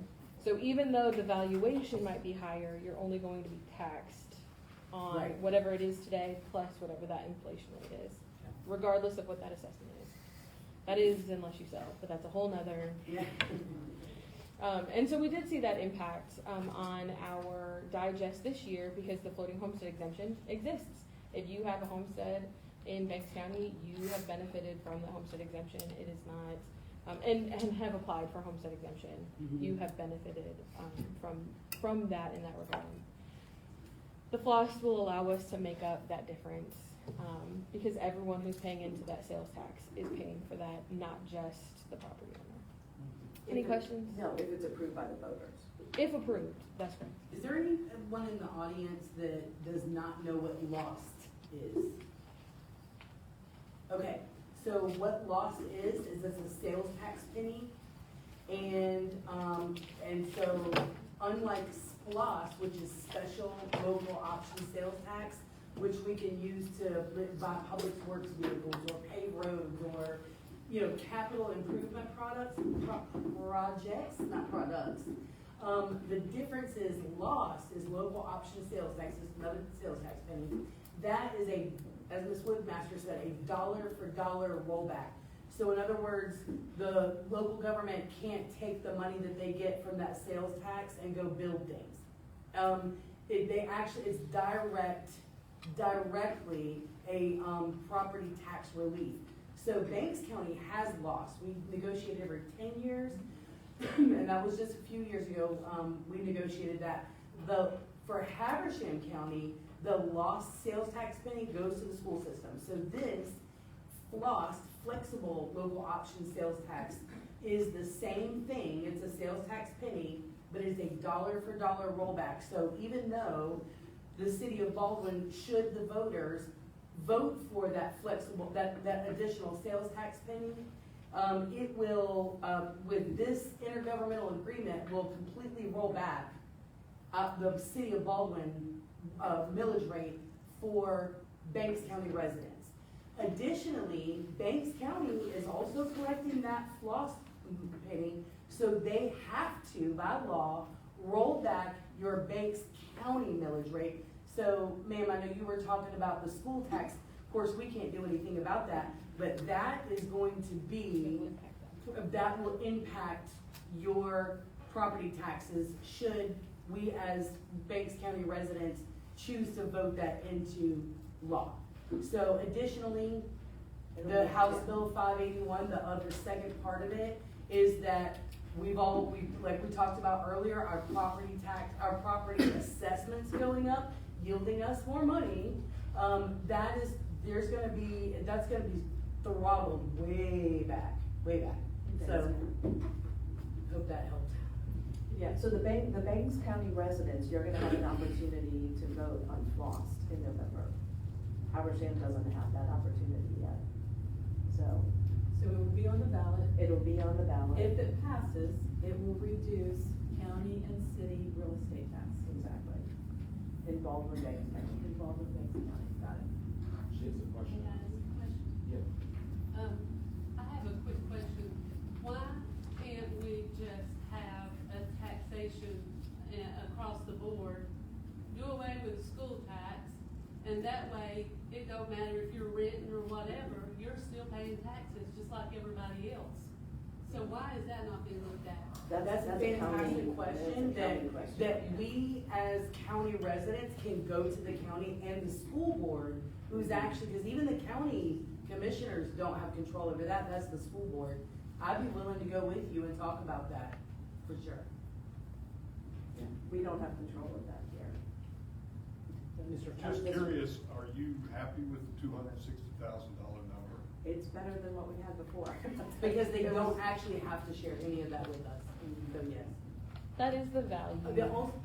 So even though the valuation might be higher, you're only going to be taxed on Right. whatever it is today plus whatever that inflation rate is, regardless of what that assessment is. That is unless you sell, but that's a whole nother. Yeah. And so we did see that impact on our digest this year because the floating homestead exemption exists. If you have a homestead in Banks County, you have benefited from the homestead exemption. It is not, and have applied for homestead exemption. Mm-hmm. You have benefited from that in that regard. The floss will allow us to make up that difference because everyone who's paying into that sales tax is paying for that, not just the property owner. Any questions? No, if it's approved by the voters. If approved, that's correct. Is there anyone in the audience that does not know what lost is? Okay, so what lost is it's a sales tax penny, and so unlike SPLOST, which is special local option sales tax, which we can use to buy public works vehicles or pave roads or capital improvement projects, not products. The difference is lost is local option sales tax, is another sales tax penny. That is as Ms. Woodmaster said, a dollar for dollar rollback. So in other words, the local government can't take the money that they get from that sales tax and go build things. It's directly a property tax relief. So Banks County has lost. We negotiated every 10 years, and that was just a few years ago. We negotiated that. For Habersham County, the lost sales tax penny goes to the school system. So this lost flexible local option sales tax is the same thing. It's a sales tax penny but it is a dollar for dollar rollback. So even though the city of Baldwin, should the voters vote for that flexible, that additional sales tax penny, it will, with this intergovernmental agreement, will completely roll back the city of Baldwin millage rate for Banks County residents. Additionally, Banks County is also collecting that floss penny, so they have to, by law, roll back your Banks County millage rate. So, ma'am, I know you were talking about the school tax. Of course, we can't do anything about that, but that is going to be, that will impact your property taxes should we as Banks County residents choose to vote that into law. So additionally, the House Bill 581, the other second part of it is that like we talked about earlier, our property assessments going up, yielding us more money. That's gonna be throttled way back. So, hope that helped. Yeah, so the Banks County residents, you're gonna have an opportunity to vote on FLOST in November. Habersham doesn't have that opportunity yet. So So it will be on the ballot. it'll be on the ballot. If it passes, it will reduce county and city real estate tax. Exactly. In Baldwin Banks County. Involved with Banks County, got it. She has a question. Can I ask a question? Yeah. I have a quick question. Why can't we just have a taxation across the board, do away with the school tax, and that way, it don't matter if you're renting or whatever, you're still paying taxes just like everybody else. So why is that not being looked at? That's a county- fantastic question, that's a county question. that we as county residents can go to the county and the school board, who's actually, because even the county commissioners don't have control over that, that's the school board. I'd be willing to go with you and talk about that, for sure. We don't have control of that here. Just curious, are you happy with the $260,000 number? It's better than what we had before. Because they don't actually have to share any of that with us, so yes. That is the value.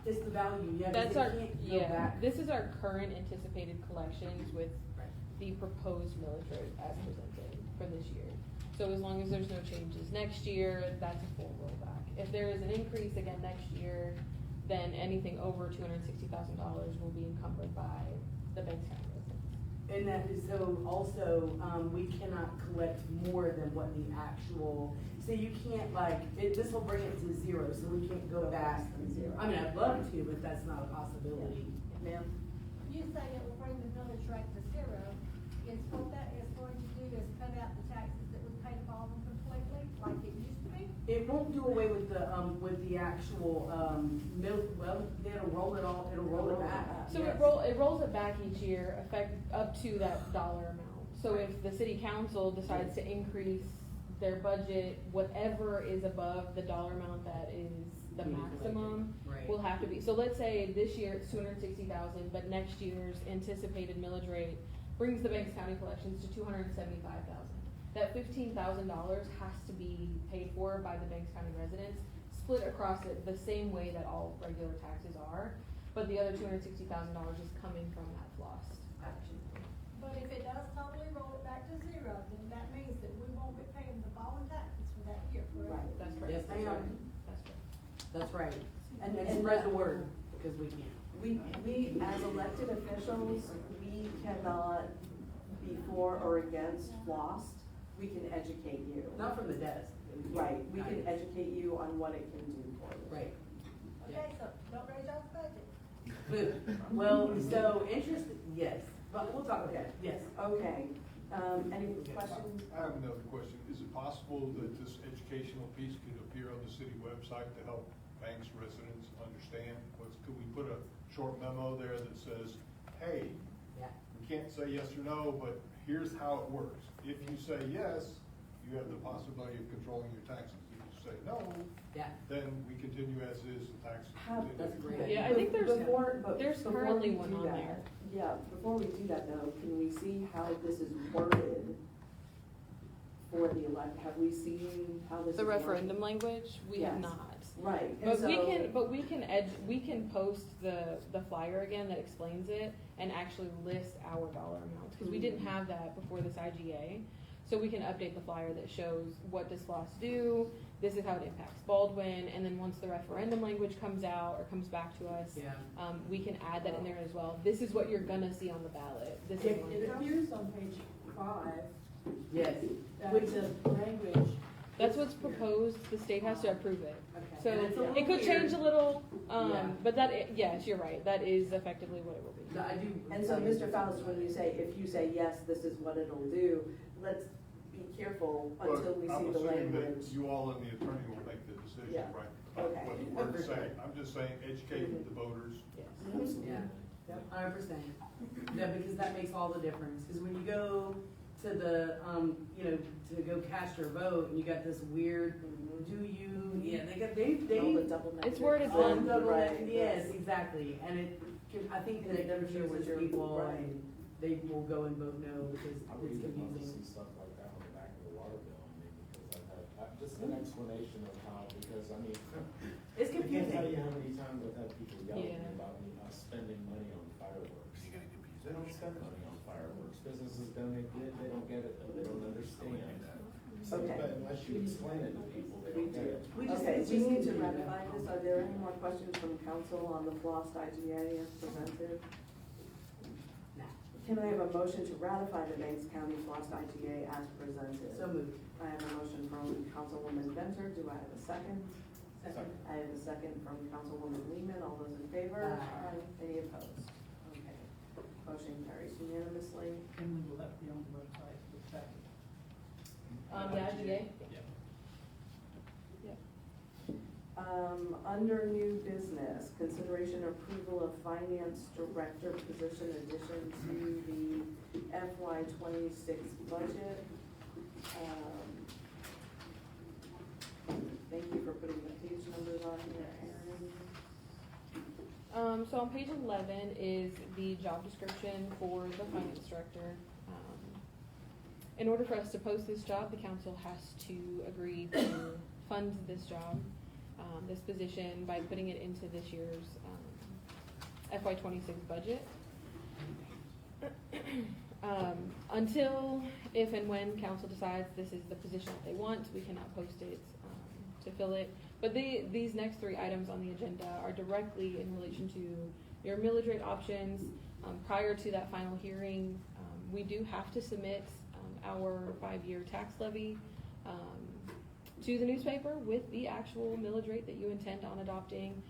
It's the value, yeah, That's because our, they can't go yeah, back. this is our current anticipated collections with Right. the proposed millage rate as presented for this year. So as long as there's no changes next year, that's a full rollback. If there is an increase again next year, then anything over $260,000 will be encumbered by the Banks County residents. And that is, so also, we cannot collect more than what the actual, so you can't this will bring it to zero, so we can't go back. I mean, I'd love to, but that's not a possibility. Ma'am? You say it will bring the millage rate to zero, is what that is going to do is cut out the taxes that we pay Baldwin completely, like it used to be? It won't do away with the actual, it'll roll it back. So yes. it rolls it back each year, up to that dollar amount. So if the city council decides to increase their budget, whatever is above the dollar amount that is the maximum, Right. will have to be, so let's say this year it's $260,000, but next year's anticipated millage rate brings the Banks County collections to $275,000. That $15,000 has to be paid for by the Banks County residents, split across it the same way that all regular taxes are, but the other $260,000 is coming from that floss action. But if it does totally roll it back to zero, then that means that we won't be paying the Baldwin taxes for that year, correct? Right. That's correct. Yes, ma'am. That's correct. That's right. And then And spread that- the word, because we can't. We, as elected officials, we cannot be for or against FLOST. We can educate you. Not from the desk. Right, we can educate you on what it can do for you. Right. Okay, so don't raise y'all's budget. Well, so interesting, yes, but we'll talk about that, yes. Okay, any questions? I have another question. Is it possible that this educational piece could appear on the city website to help Banks residents understand? Could we put a short memo there that says, hey, Yeah. we can't say yes or no, but here's how it works. If you say yes, you have the possibility of controlling your taxes. If you say no, Yeah. then we continue as is, the taxes Have- continue. That's great. Yeah, I think there's Before currently we one do on that- there. Yeah, before we do that though, can we see how this is worded for the elect, have we seen how this is The working? referendum language, we have Yes. not. Right, and But so. we can post the flyer again that explains it and actually list our dollar amounts, because we didn't have that before this IGA. So we can update the flyer that shows what does FLOSS do, this is how it impacts Baldwin, and then once the referendum language comes out or comes back to us, Yeah. we can add that in there as well. This is what you're gonna see on the ballot. This is It one. it appears on page 5, Yes. that Which- the language. That's what's proposed, the state has to approve it. Okay. So And it's a it little could change a weird. little, Yeah. but yes, you're right, that is effectively what it will be. No, I do. And so, Mr. Faust, when you say, if you say, yes, this is what it'll do, let's be careful until we see the I'm assuming that language. you all and the attorney will make the decision, Yeah. right? Okay. What the word is saying, I'm just saying, educate the voters. Yeah, 100%. Yeah, because that makes all the difference, because when you go to the, to go cast your vote, and you got this weird, All the double negative. It's worded all one. double, Right, yes, right. exactly, and I think that it It never shows confuses that you're people, right. and they will go and vote no, because I would it's even love to see confusing. stuff like that on the back of the water bill, I mean, because just an explanation of how, because, I mean, It's I can't tell confusing. you how many times I've had people yell at me Yeah. about me not spending money on fireworks. They don't spend money on fireworks, businesses don't get it, they don't get it, they don't understand. So, Okay. but unless you explain it to people, they don't get it. Okay, we need to ratify this. Are there any more questions from council on the FLOSS IGA as presented? Can I have a motion to ratify the Banks County FLOSS IGA as presented? So moved. I have a motion from Councilwoman Venter. Do I have a second? Second. I have a second from Councilwoman Lehman. All those in favor? Aye. Any opposed? Okay. Motion carries unanimously. And we will that be on the website, the packet? The IGA? Under new business, consideration approval of finance director position addition to the FY '26 budget. Thank you for putting the page numbers on here, Erin. So on page 11 is the job description for the finance director. In order for us to post this job, the council has to agree to fund this job, this position, by putting it into this year's FY '26 budget. Until, if and when council decides this is the position that they want, we cannot post it to fill it. But these next three items on the agenda are directly in relation to your millage rate options. Prior to that final hearing, we do have to submit our 5-year tax levy to the newspaper with the actual millage rate that you intend on adopting.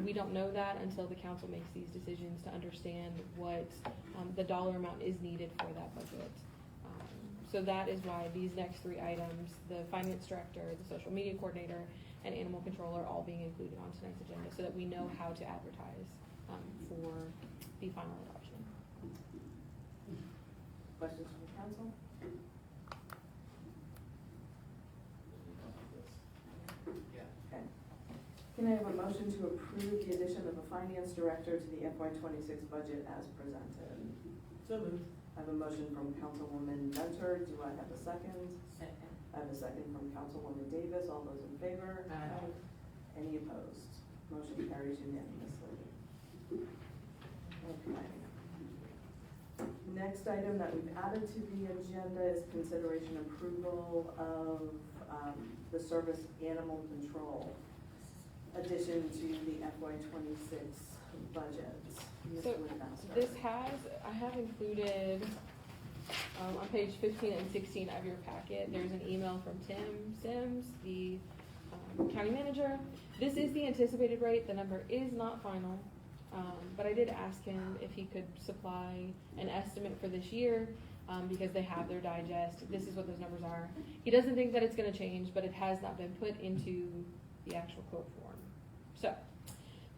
We don't know that until the council makes these decisions to understand what the dollar amount is needed for that budget. So that is why these next three items, the finance director, the social media coordinator, and animal control, are all being included on tonight's agenda, so that we know how to advertise for the final adoption. Questions from the council? Okay. Can I have a motion to approve the addition of a finance director to the FY '26 budget as presented? So moved. I have a motion from Councilwoman Venter. Do I have a second? Second. I have a second from Councilwoman Davis. All those in favor? Aye. Any opposed? Motion carries unanimously. Okay. Next item that we've added to the agenda is consideration approval of the service animal control addition to the FY '26 budget. Ms. So Woodmaster. I have included, on page 15 and 16 of your packet, there's an email from Tim Sims, the county manager. This is the anticipated rate. The number is not final, but I did ask him if he could supply an estimate for this year, because they have their digest. This is what those numbers are. He doesn't think that it's gonna change, but it has not been put into the actual quote form. So,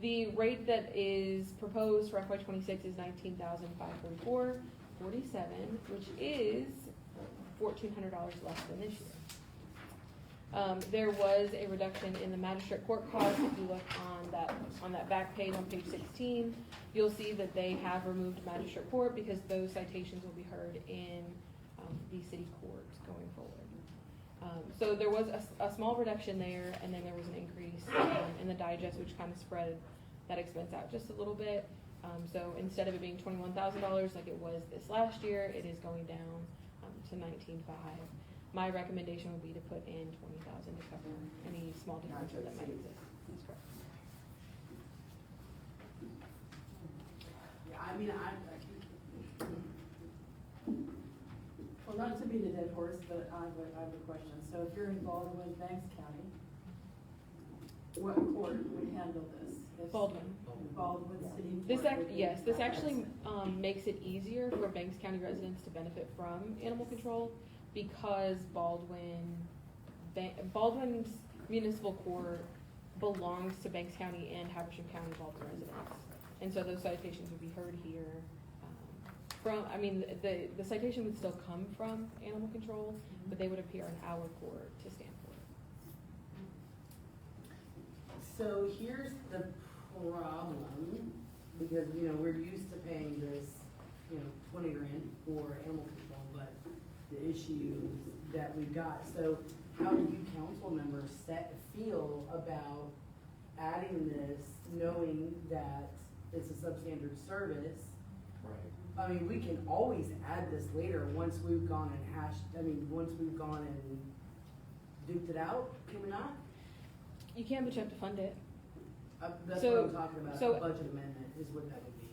the rate that is proposed for FY '26 is $19,544.47, which is $1,400 less than this year. There was a reduction in the magistrate court cost. If you look on that back page on page 16, you'll see that they have removed magistrate court because those citations will be heard in the city court going forward. So there was a small reduction there, and then there was an increase in the digest, which kind of spread that expense out just a little bit. So instead of it being $21,000 like it was this last year, it is going down to $19,500. My recommendation would be to put in $20,000 to cover any small differences that might exist. That's correct. Yeah, I mean, Well, not to beat a dead horse, but I have a question. So if you're involved with Banks County, what court would handle this? If Baldwin. Baldwin City This Court would be- yes, this actually makes it easier for Banks County residents to benefit from animal control because Baldwin's municipal court belongs to Banks County and Habersham County Baldwin residents. And so those citations would be heard here. The citation would still come from animal control, but they would appear in our court to stand for it. so here's the problem, because, we're used to paying this, $20,000 for animal control, but the issues that we've got. So how do you council members feel about adding this, knowing that it's a substandard service? Right. I mean, we can always add this later once we've gone and once we've gone and duped it out, can we not? You can, but you have to fund it. That's So- what I'm talking about, so- a budget amendment is what that would be,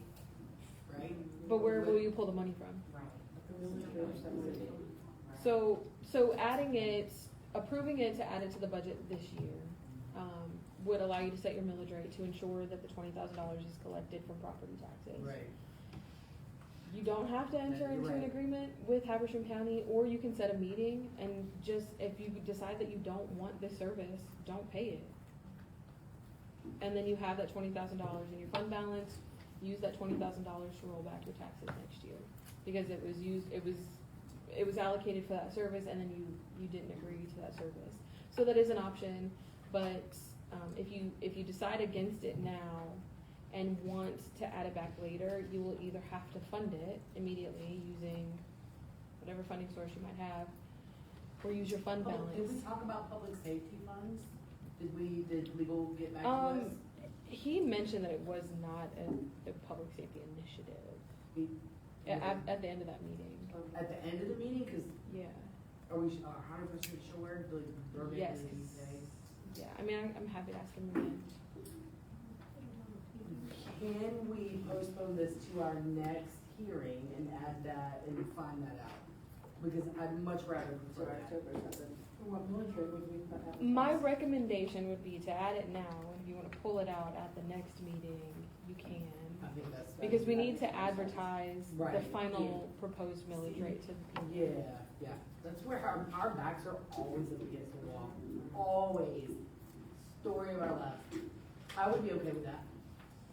right? But where will you pull the money from? So approving it to add it to the budget this year, would allow you to set your millage rate to ensure that the $20,000 is collected from property taxes. Right. You don't have to enter into an Right. agreement with Habersham County, or you can set a meeting and just, if you decide that you don't want this service, don't pay it. And then you have that $20,000 in your fund balance, use that $20,000 to roll back your taxes next year. Because it was allocated for that service, and then you didn't agree to that service. So that is an option, but, if you decide against it now and want to add it back later, you will either have to fund it immediately using whatever funding source you might have, or use your fund balance. Did we talk about public safety funds? Did legal get back to us? He mentioned that it was not a public safety initiative We- at the end of that meeting. At the end of the meeting, cause Yeah, are we 100% sure, like, verbiage yes, that he say? yeah, I mean, I'm happy to ask him again. Can we postpone this to our next hearing and add that and find that out? Because I'd much rather So prefer that. October 7th. What military would we put out? My recommendation would be to add it now, and if you wanna pull it out at the next meeting, you can. I think that's. Because we need to advertise the Right, final proposed millage rate to the people. Yeah, that's where our backs are always up against the wall, always. Story of our life. I would be okay with that.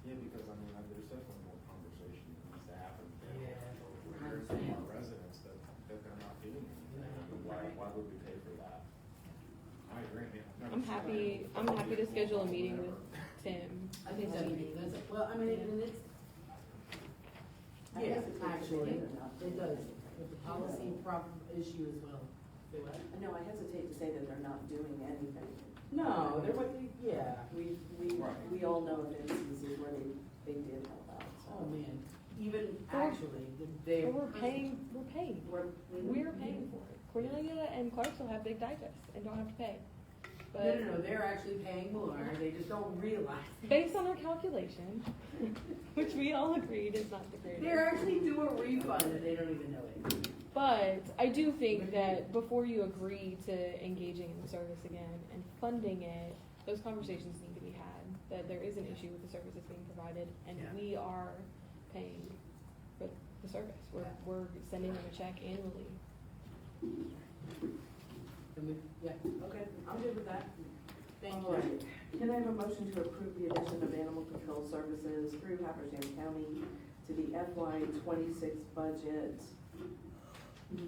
Yeah, because there's definitely more conversation that needs to happen. Yeah. We're hearing from our residents that they're not doing anything. Why would we pay for that? I agree. I'm happy to schedule a meeting with Tim. I think that'd be, and it's, yeah, actually, it does, with the policy issue as well. No, I hesitate to say that they're not doing anything. No, there would be, yeah. We all know of instances where they did help out, so. Oh, man, even actually, they. We're paying for it. Cornelia and Clarksville have big digests and don't have to pay. But No, they're actually paying more, they just don't realize. based on our calculation, which we all agreed is not the greatest. They're actually doing a refund and they don't even know it. But I do think that before you agree to engaging in the service again and funding it, those conversations need to be had, that there is an issue with the service that's being provided, and Yeah. we are paying for the service. We're sending them a check annually. Okay, I'm good with that. Thank All you. right. Can I have a motion to approve the addition of animal control services through Habersham County to the FY 26 budget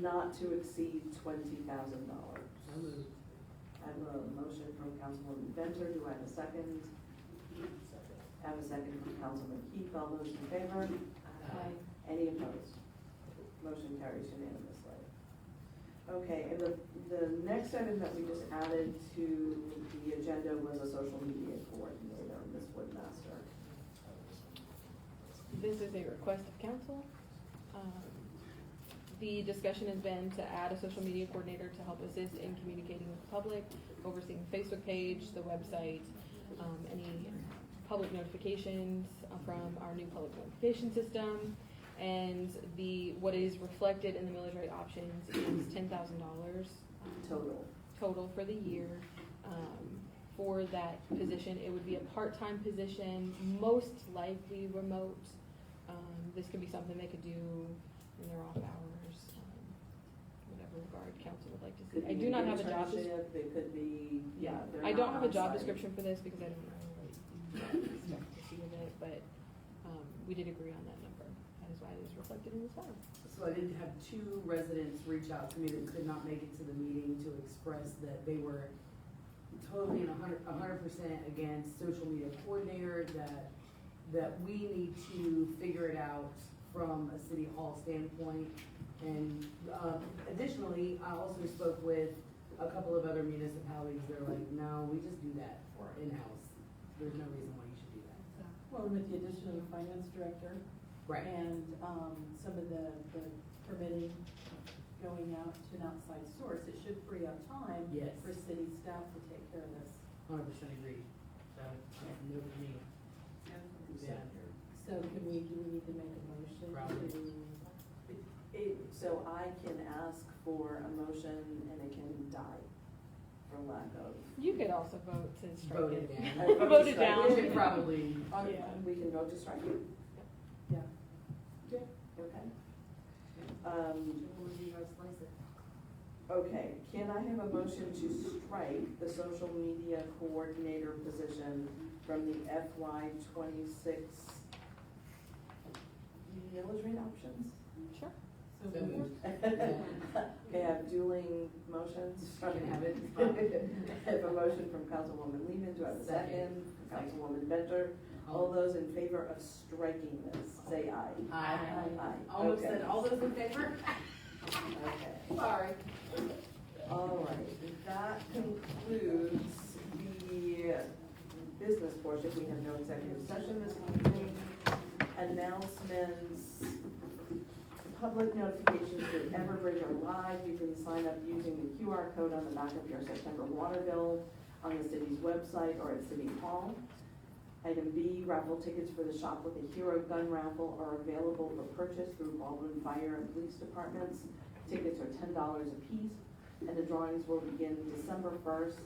not to exceed $20,000? So moved. I have a motion from Councilwoman Venter. Do I have a second? I have a second from Councilman Keith. All those in favor? Aye. Any opposed? Motion carries unanimously. Okay, and the next item that we just added to the agenda was a social media coordinator, Ms. Woodmaster. This is a request of council. The discussion has been to add a social media coordinator to help assist in communicating with the public, overseeing the Facebook page, the website, any public notifications from our new public notification system. And what is reflected in the millage rate options is $10,000 total for the year. For that position, it would be a part-time position, most likely remote. This could be something they could do in their off hours, whatever regard council would like to see. Could I be do not an have a job internship, it could be, yeah. they're I not don't have a on job site. description for this because I don't know what you expect to see with it, but we did agree on that number. That is why it is reflected in this file. So I did have 2 residents reach out to me that could not make it to the meeting to express that they were totally and 100% against social media coordinator, that we need to figure it out from a city hall standpoint. And additionally, I also spoke with a couple of other municipalities that are like, no, we just do that for in-house. There's no reason why you should do that. Well, with the addition of a finance director. Right. And, some of the permitting going out to an outside source, it should free up time. Yes. For city staff to take care of this. 100% agree. So, no for me. Yeah. So do we need to make a motion Probably. to? So I can ask for a motion and it can die for lack of. You could also vote to strike Vote it. it down. Vote it down. We should probably, Yeah. We can vote to strike it, Yeah. okay? we'll do you guys slice it. Okay, can I have a motion to strike the social media coordinator position from the FY '26 millage rate options? Sure. So moved. Okay, I have dueling motions. You can have it. I have a motion from Councilwoman Lehman, do I have a second? From Councilwoman Benter. All those in favor of striking this, say aye. Aye. Aye. Almost Okay. said all those in favor? Okay. Sorry. All right, that concludes the business portion. We have no executive session this evening. Announcements, public notifications that Everbridge are live. You can sign up using the QR code on the back of your September water bill on the city's website or at City Hall. Item B, raffle tickets for the Shop with a Hero gun raffle are available for purchase through Baldwin Fire and Police Departments. Tickets are $10 a piece, and the drawings will begin December 1st.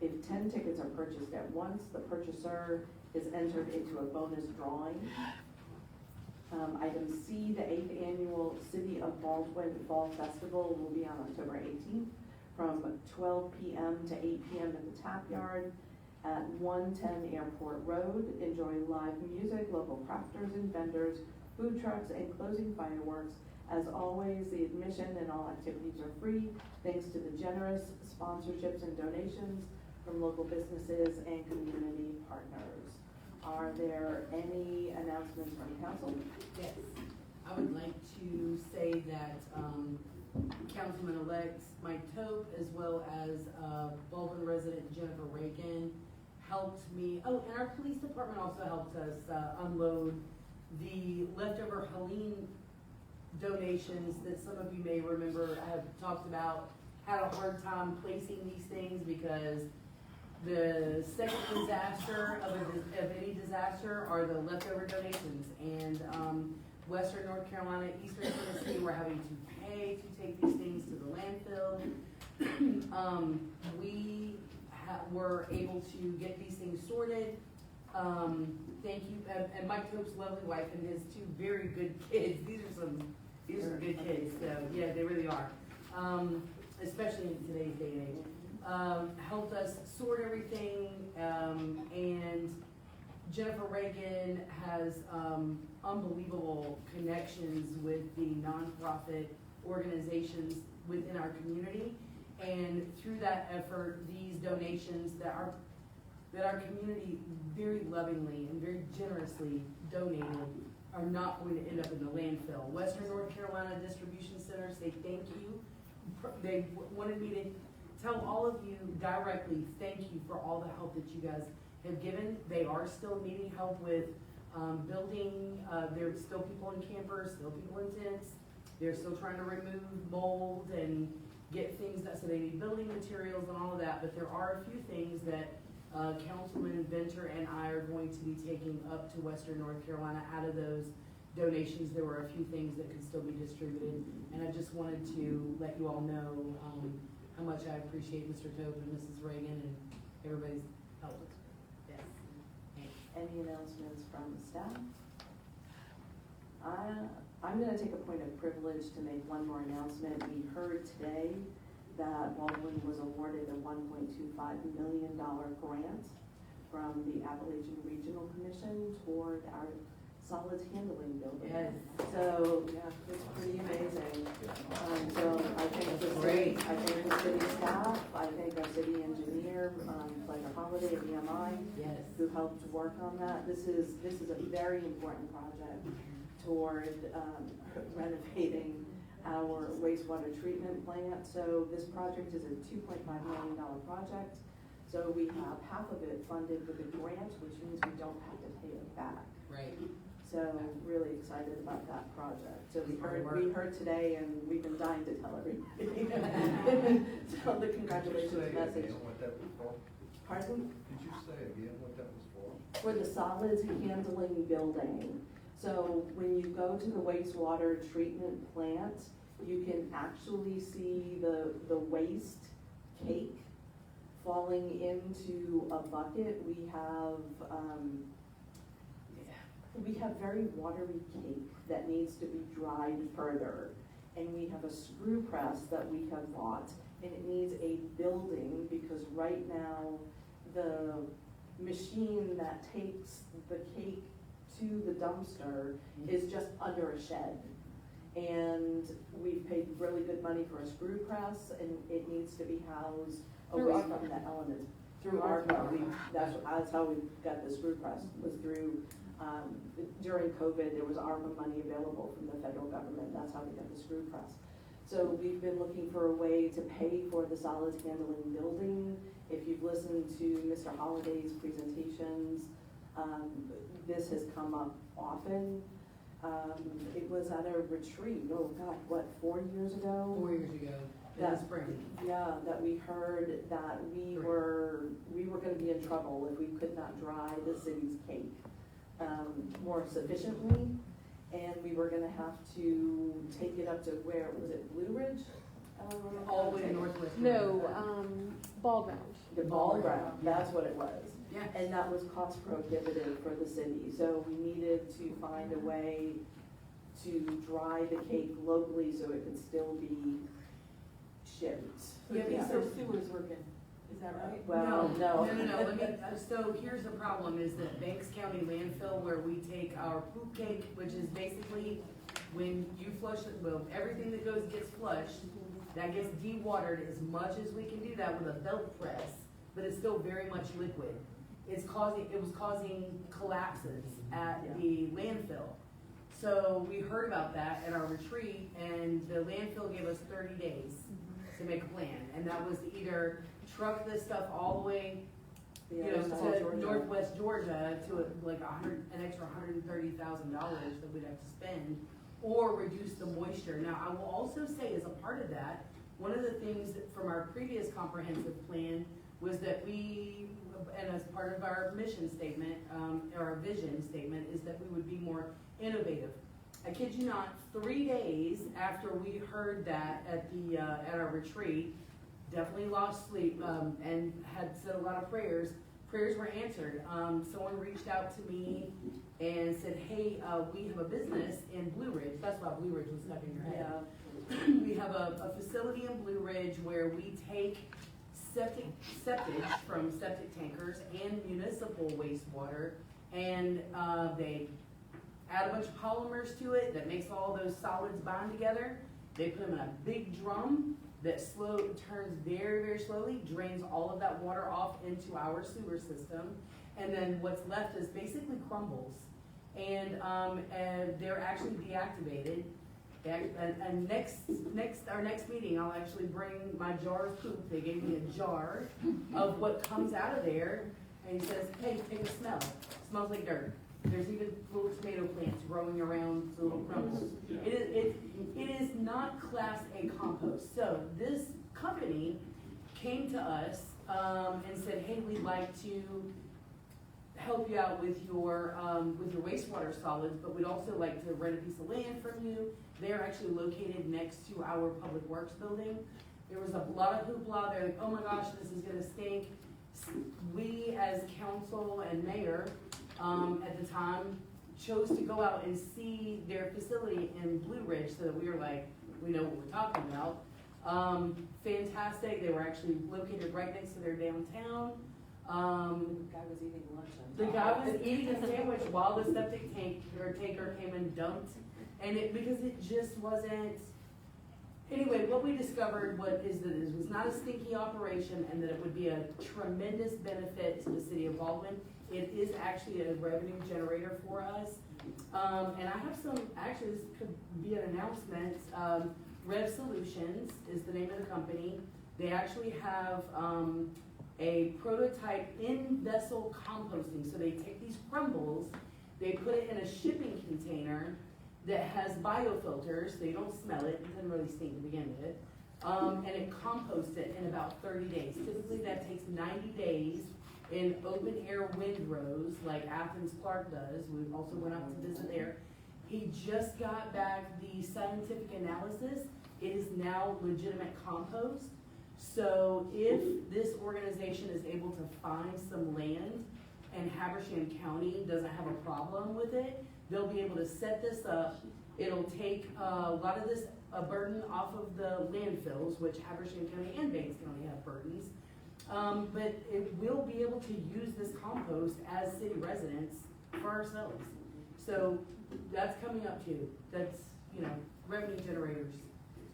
If 10 tickets are purchased at once, the purchaser is entered into a bonus drawing. Item C, the 8th annual City of Baldwin Fall Festival will be on October 18th from 12 p.m. to 8 p.m. at the Tap Yard at 110 Airport Road. Enjoy live music, local crafters and vendors, food trucks, and closing fireworks. As always, the admission and all activities are free, thanks to the generous sponsorships and donations from local businesses and community partners. Are there any announcements from council? Yes. I would like to say that Councilman-elect Mike Tope, as well as Baldwin resident Jennifer Reagan, helped me. Oh, and our police department also helped us unload the leftover Helene donations that some of you may remember I have talked about. Had a hard time placing these things because the second disaster of any disaster are the leftover donations. And Western North Carolina, Eastern Tennessee were having to pay to take these things to the landfill. We were able to get these things sorted. Thank you, and Mike Tope's lovely wife and his 2 very good kids. These are some good kids, so yeah, they really are. Especially in today's day and age. Helped us sort everything, and Jennifer Reagan has unbelievable connections with the nonprofit organizations within our community. And through that effort, these donations that our community very lovingly and very generously donated are not going to end up in the landfill. Western North Carolina Distribution Center say thank you they wanted me to tell all of you directly, thank you for all the help that you guys have given. They are still needing help with, building, there's still people in campers, still people in tents. They're still trying to remove mold and get things that, so they need building materials and all of that, but there are a few things that, Councilman Venter and I are going to be taking up to Western North Carolina. Out of those donations, there were a few things that could still be distributed, and I just wanted to let you all know, how much I appreciate Mr. Tobe and Mrs. Reagan and everybody's help. Yes. Thanks. Any announcements from staff? I'm gonna take a point of privilege to make one more announcement. We heard today that Baldwin was awarded a $1.25 million grant from the Appalachian Regional Commission toward our solids handling building. Yes. So, yeah, it's pretty amazing. So I thank the city, I thank the city staff, I thank our city engineer, Pleasure Holiday at EMI, Yes. who helped work on that. This is a very important project toward renovating our wastewater treatment plant. So this project is a $2.5 million project. So we have half of it funded with a grant, which means we don't have to pay it back. Right. So really excited about that project. So we heard today, and we've been dying to tell everybody. Tell the congratulations message. What that was for? Pardon? Did you say again what that was for? For the solids handling building. So when you go to the wastewater treatment plant, you can actually see the waste cake falling into a bucket. We have very watery cake that needs to be dried further. And we have a screw press that we have bought, and it needs a building because right now the machine that takes the cake to the dumpster is just under a shed. And we've paid really good money for a screw press, and it needs to be housed away from the elements. Through ARPA, that's how we got the screw press, was through, during COVID, there was ARPA money available from the federal government, that's how we got the screw press. So we've been looking for a way to pay for the solids handling building. If you've listened to Mr. Holliday's presentations, this has come up often. It was at a retreat, oh God, what, 4 years ago? 4 years ago, in the spring. Yeah, that we heard that we were gonna be in trouble if we could not dry the city's cake, more sufficiently. And we were gonna have to take it up to where, was it Blue Ridge? All the way to Northwest. No, ball ground. The ball ground, that's what it was. Yeah. And that was cost prohibitive for the city, so we needed to find a way to dry the cake locally so it could still be shipped. Yeah, Yeah. so sewers working, is that right? Well, No, let me, so here's the problem, is that Banks County landfill, where we take our poop cake, which is basically when you flush it, well, everything that gets flushed, that gets dewatered as much as we can do that with a belt press, but it's still very much liquid. It was causing collapses at the landfill. So we heard about that at our retreat, and the landfill gave us 30 days to make a plan, and that was to either truck this stuff all the way, to Northwest Georgia to like an extra $130,000 that we'd have to spend, or reduce the moisture. Now, I will also say, as a part of that, one of the things from our previous comprehensive plan was that and as part of our mission statement, or our vision statement, is that we would be more innovative. I kid you not, 3 days after we heard that at our retreat, definitely lost sleep, and had said a lot of prayers were answered. Someone reached out to me and said, hey, we have a business in Blue Ridge. That's why Blue Ridge was stuck in your head. Yeah. We have a facility in Blue Ridge where we take septic from septic tankers and municipal wastewater, and they add a bunch of polymers to it that makes all those solids bind together. They put them in a big drum that turns very, very slowly, drains all of that water off into our sewer system, and then what's left is basically crumbles. And they're actually deactivated, And our next meeting, I'll actually bring my jar of poop. They gave me a jar of what comes out of there. And he says, hey, take a smell. Smells like dirt. There's even little tomato plants growing around the little crumbles. It is not Class A compost. So this company came to us and said, hey, we'd like to help you out with your wastewater solids, but we'd also like to rent a piece of land from you. They're actually located next to our Public Works building. There was a lot of hoopla. They're like, oh my gosh, this is gonna stink. We, as council and mayor, at the time, chose to go out and see their facility in Blue Ridge so that we were like, we know what we're talking about. Fantastic. They were actually located right next to their downtown. The guy was eating lunch on The top. guy was eating a sandwich while the septic taker came and dumped, and because it just wasn't. Anyway, what we discovered is that it was not a stinky operation, and that it would be a tremendous benefit to the city of Baldwin. It is actually a revenue generator for us, and I have some. Actually, this could be an announcement. Rev Solutions is the name of the company. They actually have a prototype in-vessel composting. So they take these crumbles, they put it in a shipping container that has biofilters, so you don't smell it, it doesn't really stink to begin with, and it composts it in about 30 days. Typically that takes 90 days in open air windrows like Athens Clark does. We also went out to visit there. He just got back the scientific analysis. It is now legitimate compost. So if this organization is able to find some land and Habersham County doesn't have a problem with it, they'll be able to set this up. It'll take a lot of this a burden off of the landfills, which Habersham County and Banks County have burdens. But it will be able to use this compost as city residents for ourselves. So that's coming up too. That's, revenue generators.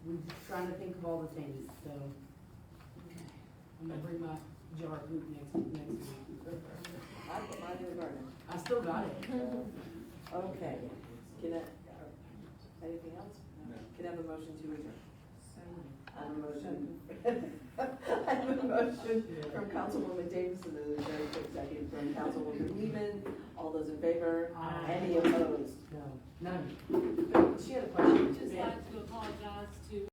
We're trying to think of all the things, so. I'm gonna bring my jar of poop next week. I put mine in the garden. I still got it. Okay, anything else? No. Can I have a motion to adjourn? I have a motion. I have a motion from Councilwoman Davison and a very quick second from Councilwoman Lehman. All those in favor? Aye. Any opposed? No, none. She had a question. Just like to apologize to